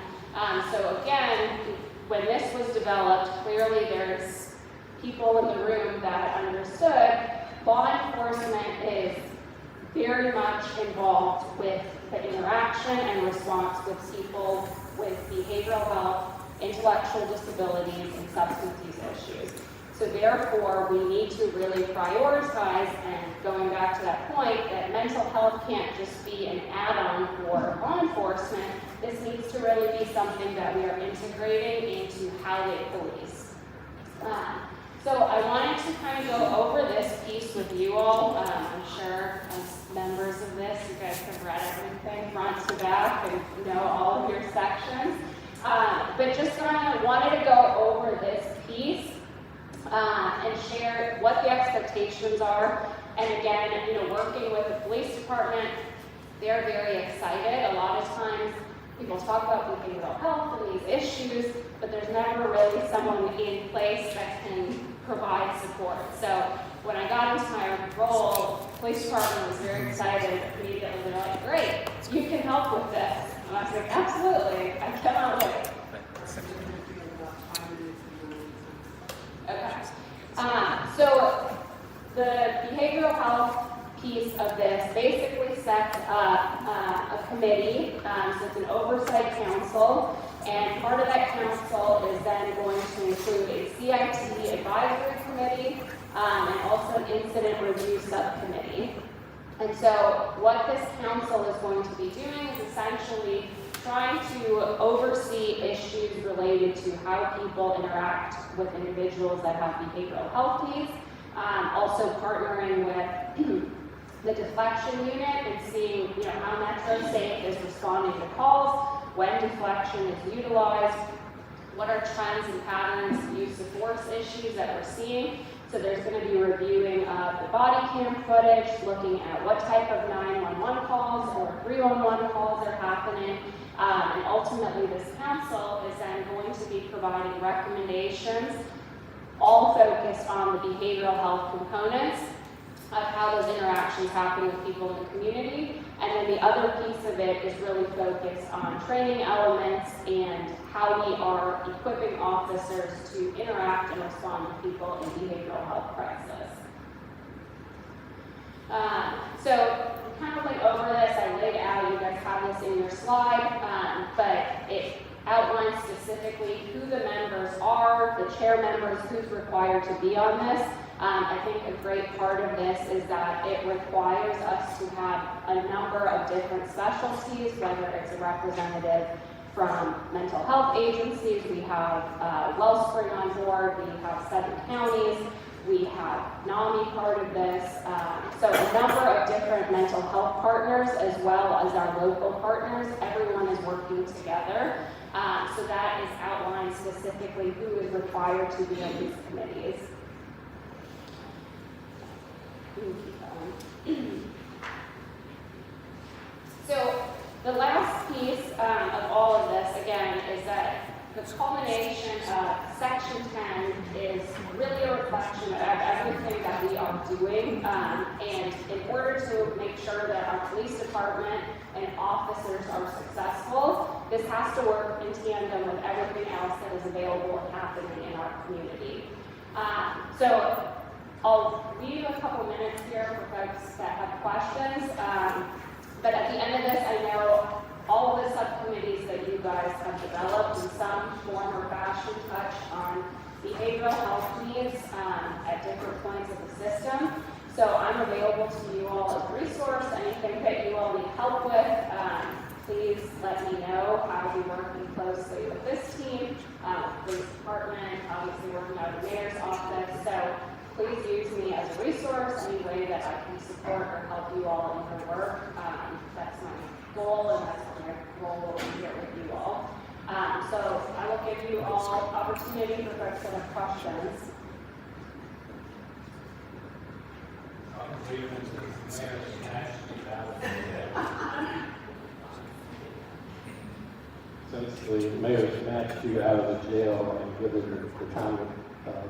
So again, when this was developed, clearly there's people in the room that understood law enforcement is very much involved with the interaction and response with people with behavioral health, intellectual disabilities, and substance use issues. So therefore, we need to really prioritize, and going back to that point, that mental health can't just be an add-on for law enforcement. This needs to really be something that we are integrating into how they police. So I wanted to kind of go over this piece with you all. I'm sure as members of this, you guys have read everything front to back and know all of your sections. But just kind of wanted to go over this piece and share what the expectations are. And again, working with the police department, they're very excited. A lot of times people talk about behavioral health and these issues, but there's never really someone in place that can provide support. So when I got into my role, the police department was very excited immediately. They're like, great, you can help with this. And I was like, absolutely, I cannot wait. Okay. So the behavioral health piece of this basically sets up a committee, so it's an oversight council, and part of that council is then going to include a CIT advisory committee and also an incident review subcommittee. And so what this council is going to be doing is essentially trying to oversee issues related to how people interact with individuals that have behavioral health needs, also partnering with the deflection unit and seeing how MetroSafe is responding to calls, when deflection is utilized, what are trends and patterns of use of force issues that we're seeing. So there's going to be reviewing of the body cam footage, looking at what type of 911 calls or 311 calls are happening. And ultimately this council is then going to be providing recommendations, all focused on the behavioral health components of how those interactions happen with people in the community. And then the other piece of it is really focused on training elements and how we are equipping officers to interact and respond to people in behavioral health crisis. So kind of went over this, I laid out, you guys have this in your slide, but it outlines specifically who the members are, the chair members, who's required to be on this. I think a great part of this is that it requires us to have a number of different specialties, whether it's a representative from mental health agencies, we have Wellspring on board, we have 7 counties, we have NAMI part of this, so a number of different mental health partners as well as our local partners. Everyone is working together, so that is outlined specifically who is required to be on these committees. So the last piece of all of this, again, is that the culmination of Section 10 is really a reflection of everything that we are doing. And in order to make sure that our police department and officers are successful, this has to work in tandem with everything else that is available and happening in our community. So I'll leave a couple minutes here for folks that have questions. But at the end of this, I know all of the subcommittees that you guys have developed in some form or fashion touch on behavioral health needs at different points of the system. So I'm available to you all as a resource. Anything that you all need help with, please let me know. I'll be working closely with this team, police department, obviously working out of the mayor's office. So please use me as a resource, any way that I can support or help you all in your work. That's my goal, and that's what my role will be here with you all. So I will give you all opportunity for folks that have questions. Since the mayor snatched you out of the jail and given the time,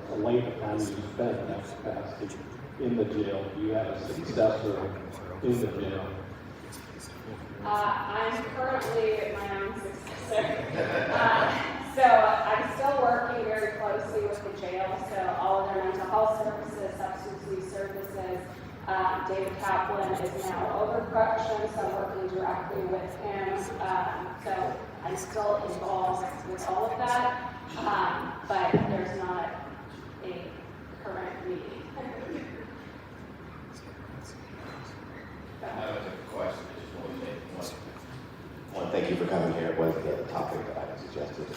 the length of time you spent in that capacity in the jail, do you have a successor in the jail? I'm currently my own successor. So I'm still working very closely with the jail, so all of their mental health services, substance use services. David Kaplan is now over corrections, so I'm working directly with him. So I'm still involved with all of that, but there's not a current meeting. I have a question. One, thank you for coming here. It was the topic that I was suggested,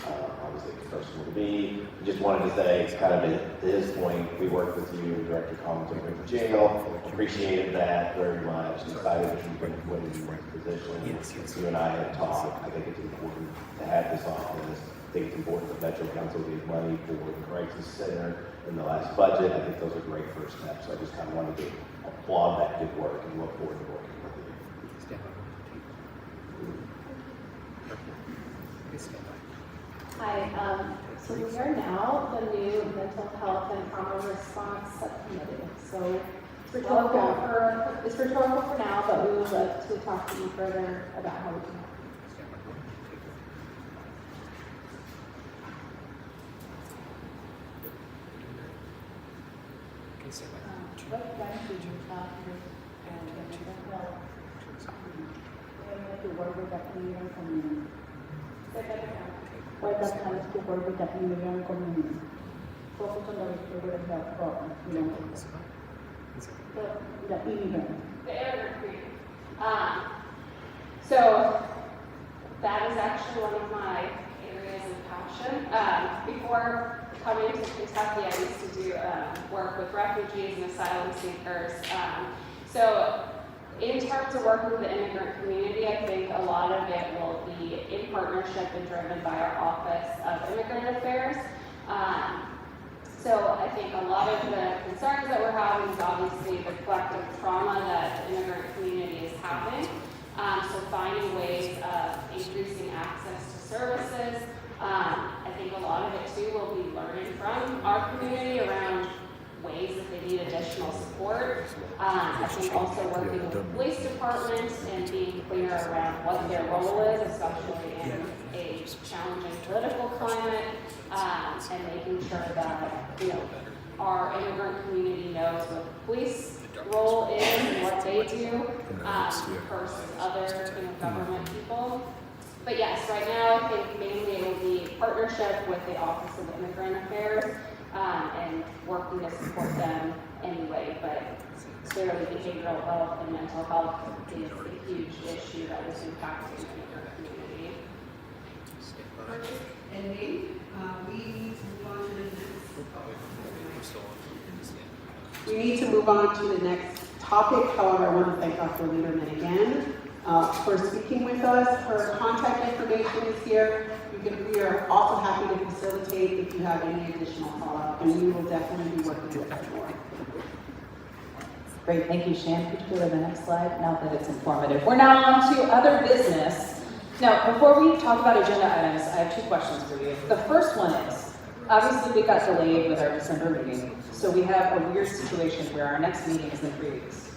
obviously it's personal to me. Just wanted to say, kind of to his point, we worked with you, Director Collins, over at the jail, appreciated that very much, excited that you've been put in your position. You and I have talked, I think it's important to have this office. I think it's important that Metro Council gave money for the Crisis Center in the last budget. I think those are great first steps. So I just kind of wanted to applaud that good work and look forward to working with you. Hi, so we are now the new Mental Health and Trauma Response Subcommittee. So it's rhetorical for now, but we would like to talk to you further about how we can help. What language you talk with and mental health? To work with the Canadian community. What that has to work with the Canadian community. Focus on the restorative health problem, the immigrant. The immigrant community. So that is actually one of my areas of passion. Before coming to Kentucky, I used to do work with refugees and asylum seekers. So in terms of working with the immigrant community, I think a lot of it will be in partnership and driven by our Office of Immigrant Affairs. So I think a lot of the concerns that we're having is obviously the collective trauma that the immigrant community is having. So finding ways of increasing access to services. I think a lot of it too will be learning from our community around ways that they need additional support. I think also working with the police departments and being clear around what their role is, especially in a challenging political climate, and making sure that, you know, our immigrant community knows what the police role is and what they do versus other, you know, government people. But yes, right now I think mainly it will be partnership with the Office of Immigrant Affairs and working to support them anyway. But clearly behavioral health and mental health is a huge issue that is impacting the immigrant community. And we need to move on to the next topic. However, I want to thank Dr. Lederman again for speaking with us. Her contact information is here. We are also happy to facilitate if you have any additional follow-up, and we will definitely be working with her more. Great, thank you, Shan. Could you go to the next slide? Now that it's informative. We're now on to other business. Now, before we talk about agenda items, I have two questions for you. The first one is, obviously we got delayed with our December meeting, so we have a weird situation where our next meeting is in 3 weeks.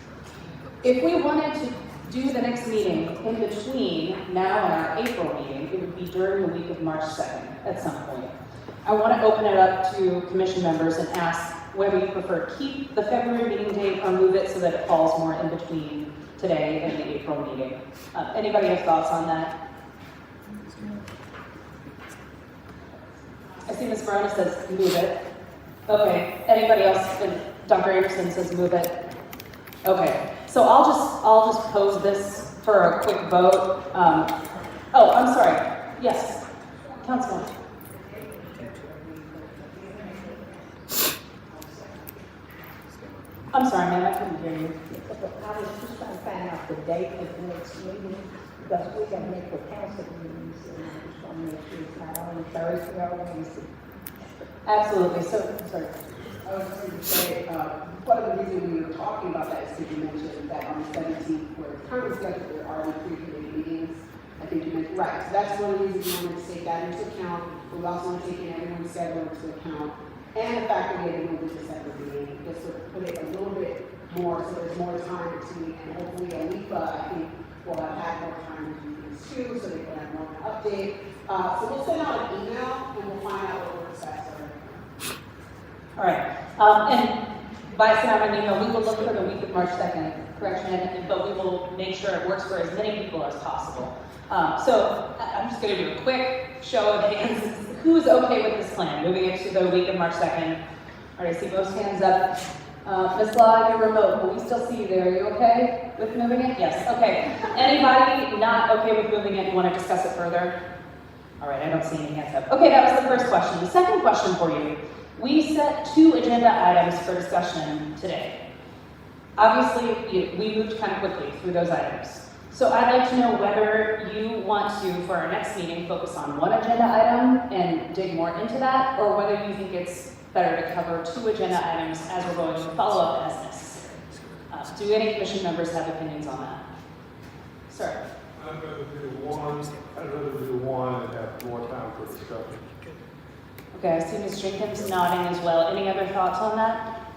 If we wanted to do the next meeting in between now and our April meeting, it would be during the week of March 2nd at some point. I want to open it up to commission members and ask whether you prefer keep the February meeting date or move it so that it falls more in between today and the April meeting. Anybody have thoughts on that? I see Ms. Verona says move it. Okay, anybody else? Dr. Anderson says move it. Okay, so I'll just pose this for a quick vote. Oh, I'm sorry. Yes, Councilman. I'm sorry, ma'am, I couldn't hear you. I was just trying to find out the date of the next meeting, because we can make the council meetings, and I just want to make sure it's not on Thursday or Wednesday. Absolutely, so, sorry. I was going to say, part of the reason we were talking about that is because you mentioned that on the 17th, we're currently scheduled, there are already pre-committee meetings. I think you mentioned, right, so that's one of the reasons we wanted to take that into account. We also want to take everyone's schedule into account. And the fact that we had to move the December meeting, just to put it a little bit more, so there's more time between, and hopefully Alifa, I think, will have had more time to do things too, so they can have more of an update. So we'll send out an email, and we'll find out what works best for everyone. All right, and by sending out an email, we will look for the week of March 2nd, correction, but we will make sure it works for as many people as possible. So I'm just going to do a quick show of hands. Who's okay with this plan, moving it to the week of March 2nd? All right, I see most hands up. Ms. Law, you're remote, but we still see you there. Are you okay with moving it? Yes, okay. Anybody not okay with moving it and want to discuss it further? All right, I don't see any hands up. Okay, that was the first question. The second question for you. We set 2 agenda items for discussion today. Obviously, we moved kind of quickly through those items. So I'd like to know whether you want to, for our next meeting, focus on one agenda item and dig more into that, or whether you think it's better to cover 2 agenda items as we're going to follow up as necessary. Do any commission members have opinions on that? Sir? I'd rather do one and have more time for discussion. Okay, I see Ms. Jenkins nodding as well. Any other thoughts on that?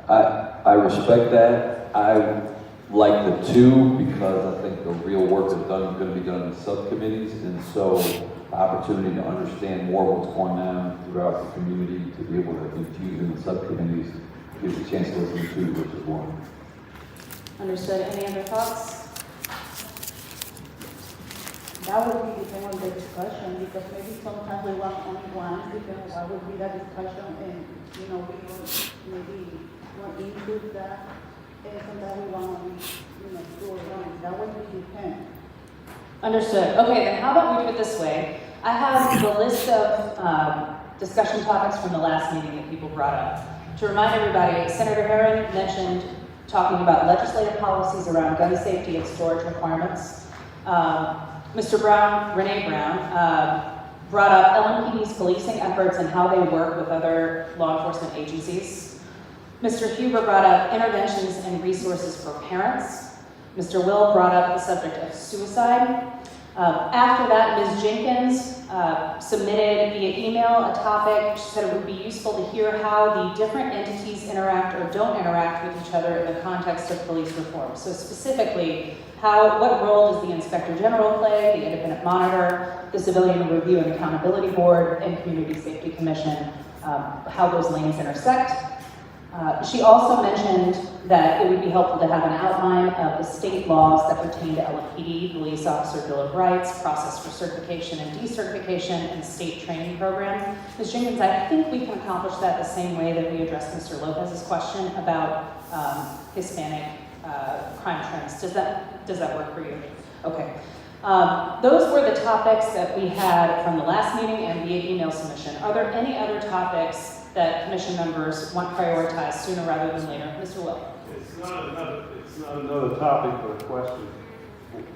I respect that. I like the 2 because I think the real work is going to be done in subcommittees, and so the opportunity to understand more what's going on throughout the community, to be able to infuse in the subcommittees, gives you a chance to listen to 2 versus 1. Understood. Any other thoughts? That would be depending on the discussion, because maybe sometimes we want only one, depending on what would be that discussion, and, we don't maybe want to include that, and sometimes we want to, do it one, that would be depend. Understood. Okay, then how about we do it this way? I have the list of discussion topics from the last meeting that people brought up. To remind everybody, Senator Herron mentioned talking about legislative policies around gun safety and storage requirements. Mr. Brown, Renee Brown, brought up LMPD's policing efforts and how they work with other law enforcement agencies. Mr. Huber brought up interventions and resources for parents. Mr. Will brought up the subject of suicide. After that, Ms. Jenkins submitted via email a topic. She said it would be useful to hear how the different entities interact or don't interact with each other in the context of police reform. So specifically, what role does the Inspector General play, the Independent Monitor, the Civilian Review and Accountability Board, and Community Safety Commission, how those lanes intersect. She also mentioned that it would be helpful to have an outline of the state laws that pertain to LMPD, Police Officer Bill of Rights, process for certification and decertification, and state training program. Ms. Jenkins, I think we can accomplish that the same way that we addressed Mr. Lopez's question about Hispanic crime trends. Does that work for you? Okay. Those were the topics that we had from the last meeting and via email submission. Are there any other topics that commission members want prioritized sooner rather than later? Mr. Will. It's not another topic, but a question.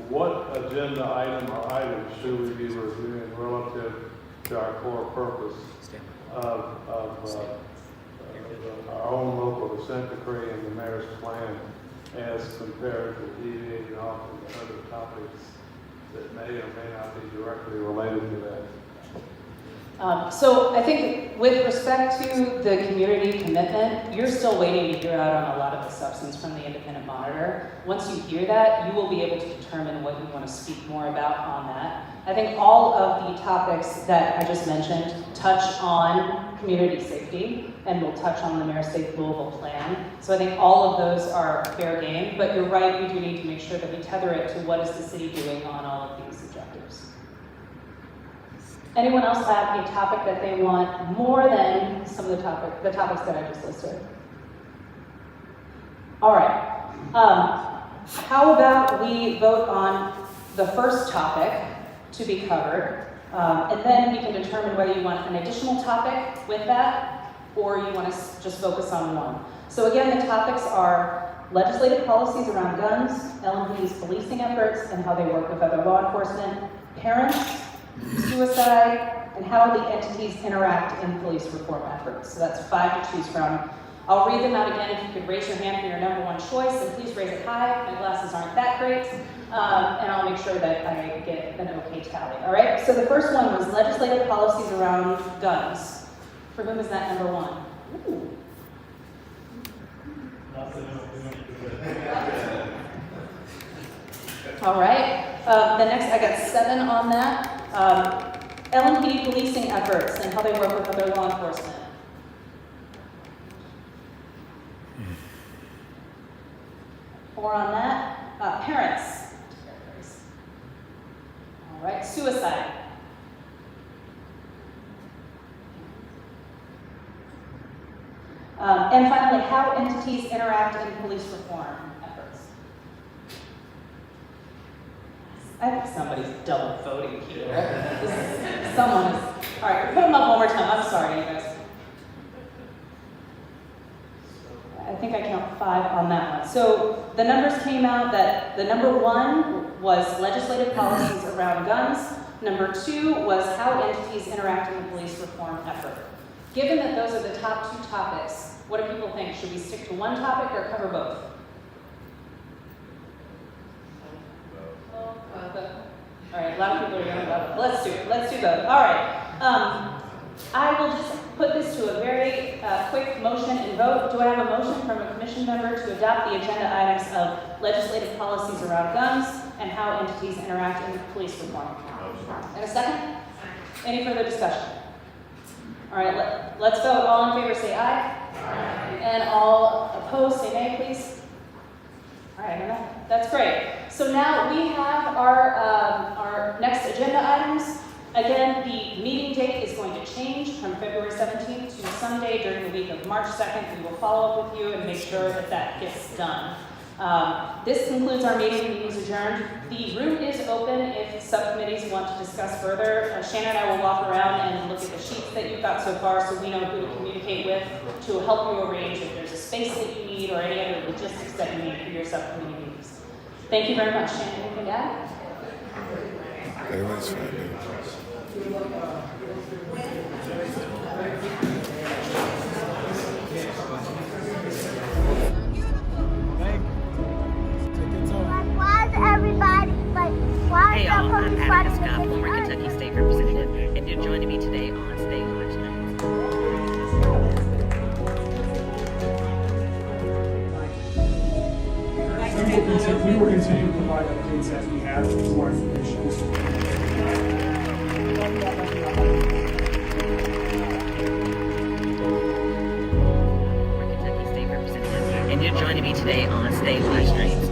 What agenda item or items should we be reviewing relative to our core purpose of our own local consent decree and the mayor's plan, as compared to deviating off of other topics that may or may not be directly related to that? So I think with respect to the community commitment, you're still waiting to hear out on a lot of the substance from the Independent Monitor. Once you hear that, you will be able to determine what you want to speak more about on that. I think all of the topics that I just mentioned touch on community safety and will touch on the Mayor's Safe Louisville plan. So I think all of those are fair game, but you're right, we do need to make sure that we tether it to what is the city doing on all of these objectives. Anyone else have a topic that they want more than some of the topics that I just listed? All right. How about we vote on the first topic to be covered, and then we can determine whether you want an additional topic with that, or you want to just focus on one. So again, the topics are legislative policies around guns, LMPD's policing efforts and how they work with other law enforcement, parents, suicide, and how the entities interact in police reform efforts. So that's 5 to choose from. I'll read them out again. If you could raise your hand for your number one choice, and please raise it high. My glasses aren't that great. And I'll make sure that I get an okay tally. All right, so the first one was legislative policies around guns. For whom is that number one? Ooh. All right, the next, I got 7 on that. LMPD policing efforts and how they work with other law enforcement. Four on that. Parents. All right, suicide. And finally, how entities interact in police reform efforts. I think somebody's double voting here. Someone is, all right, put them up one more time. I'm sorry, you guys. I think I count 5 on that one. So the numbers came out that the number 1 was legislative policies around guns. Number 2 was how entities interact in the police reform effort. Given that those are the top 2 topics, what do people think? Should we stick to one topic or cover both? All right, a lot of people are going to let's do it. Let's do both. All right. I will just put this to a very quick motion and vote. Do I have a motion from a commission member to adopt the agenda items of legislative policies around guns and how entities interact in police reform? And a second? Any further discussion? All right, let's vote. All in favor say aye. Aye. And all opposed say nay, please. All right, enough. That's great. So now we have our next agenda items. Again, the meeting date is going to change from February 17th to Sunday during the week of March 2nd. We will follow up with you and make sure that that gets done. This concludes our meeting. The meeting is adjourned. The room is open if subcommittees want to discuss further. Shannon and I will walk around and look at the sheets that you've got so far so we know who to communicate with to help you arrange if there's a space that you need or any other logistics that you need for your subcommittee meetings. Thank you very much. Shannon, anything to add? Everyone's fine. Hey y'all, I'm Attica Scott, former Kentucky State Representative, and you're joining me today on State Watch Nights. We will continue to provide updates as we have more information. And you're joining me today on State Watch Nights.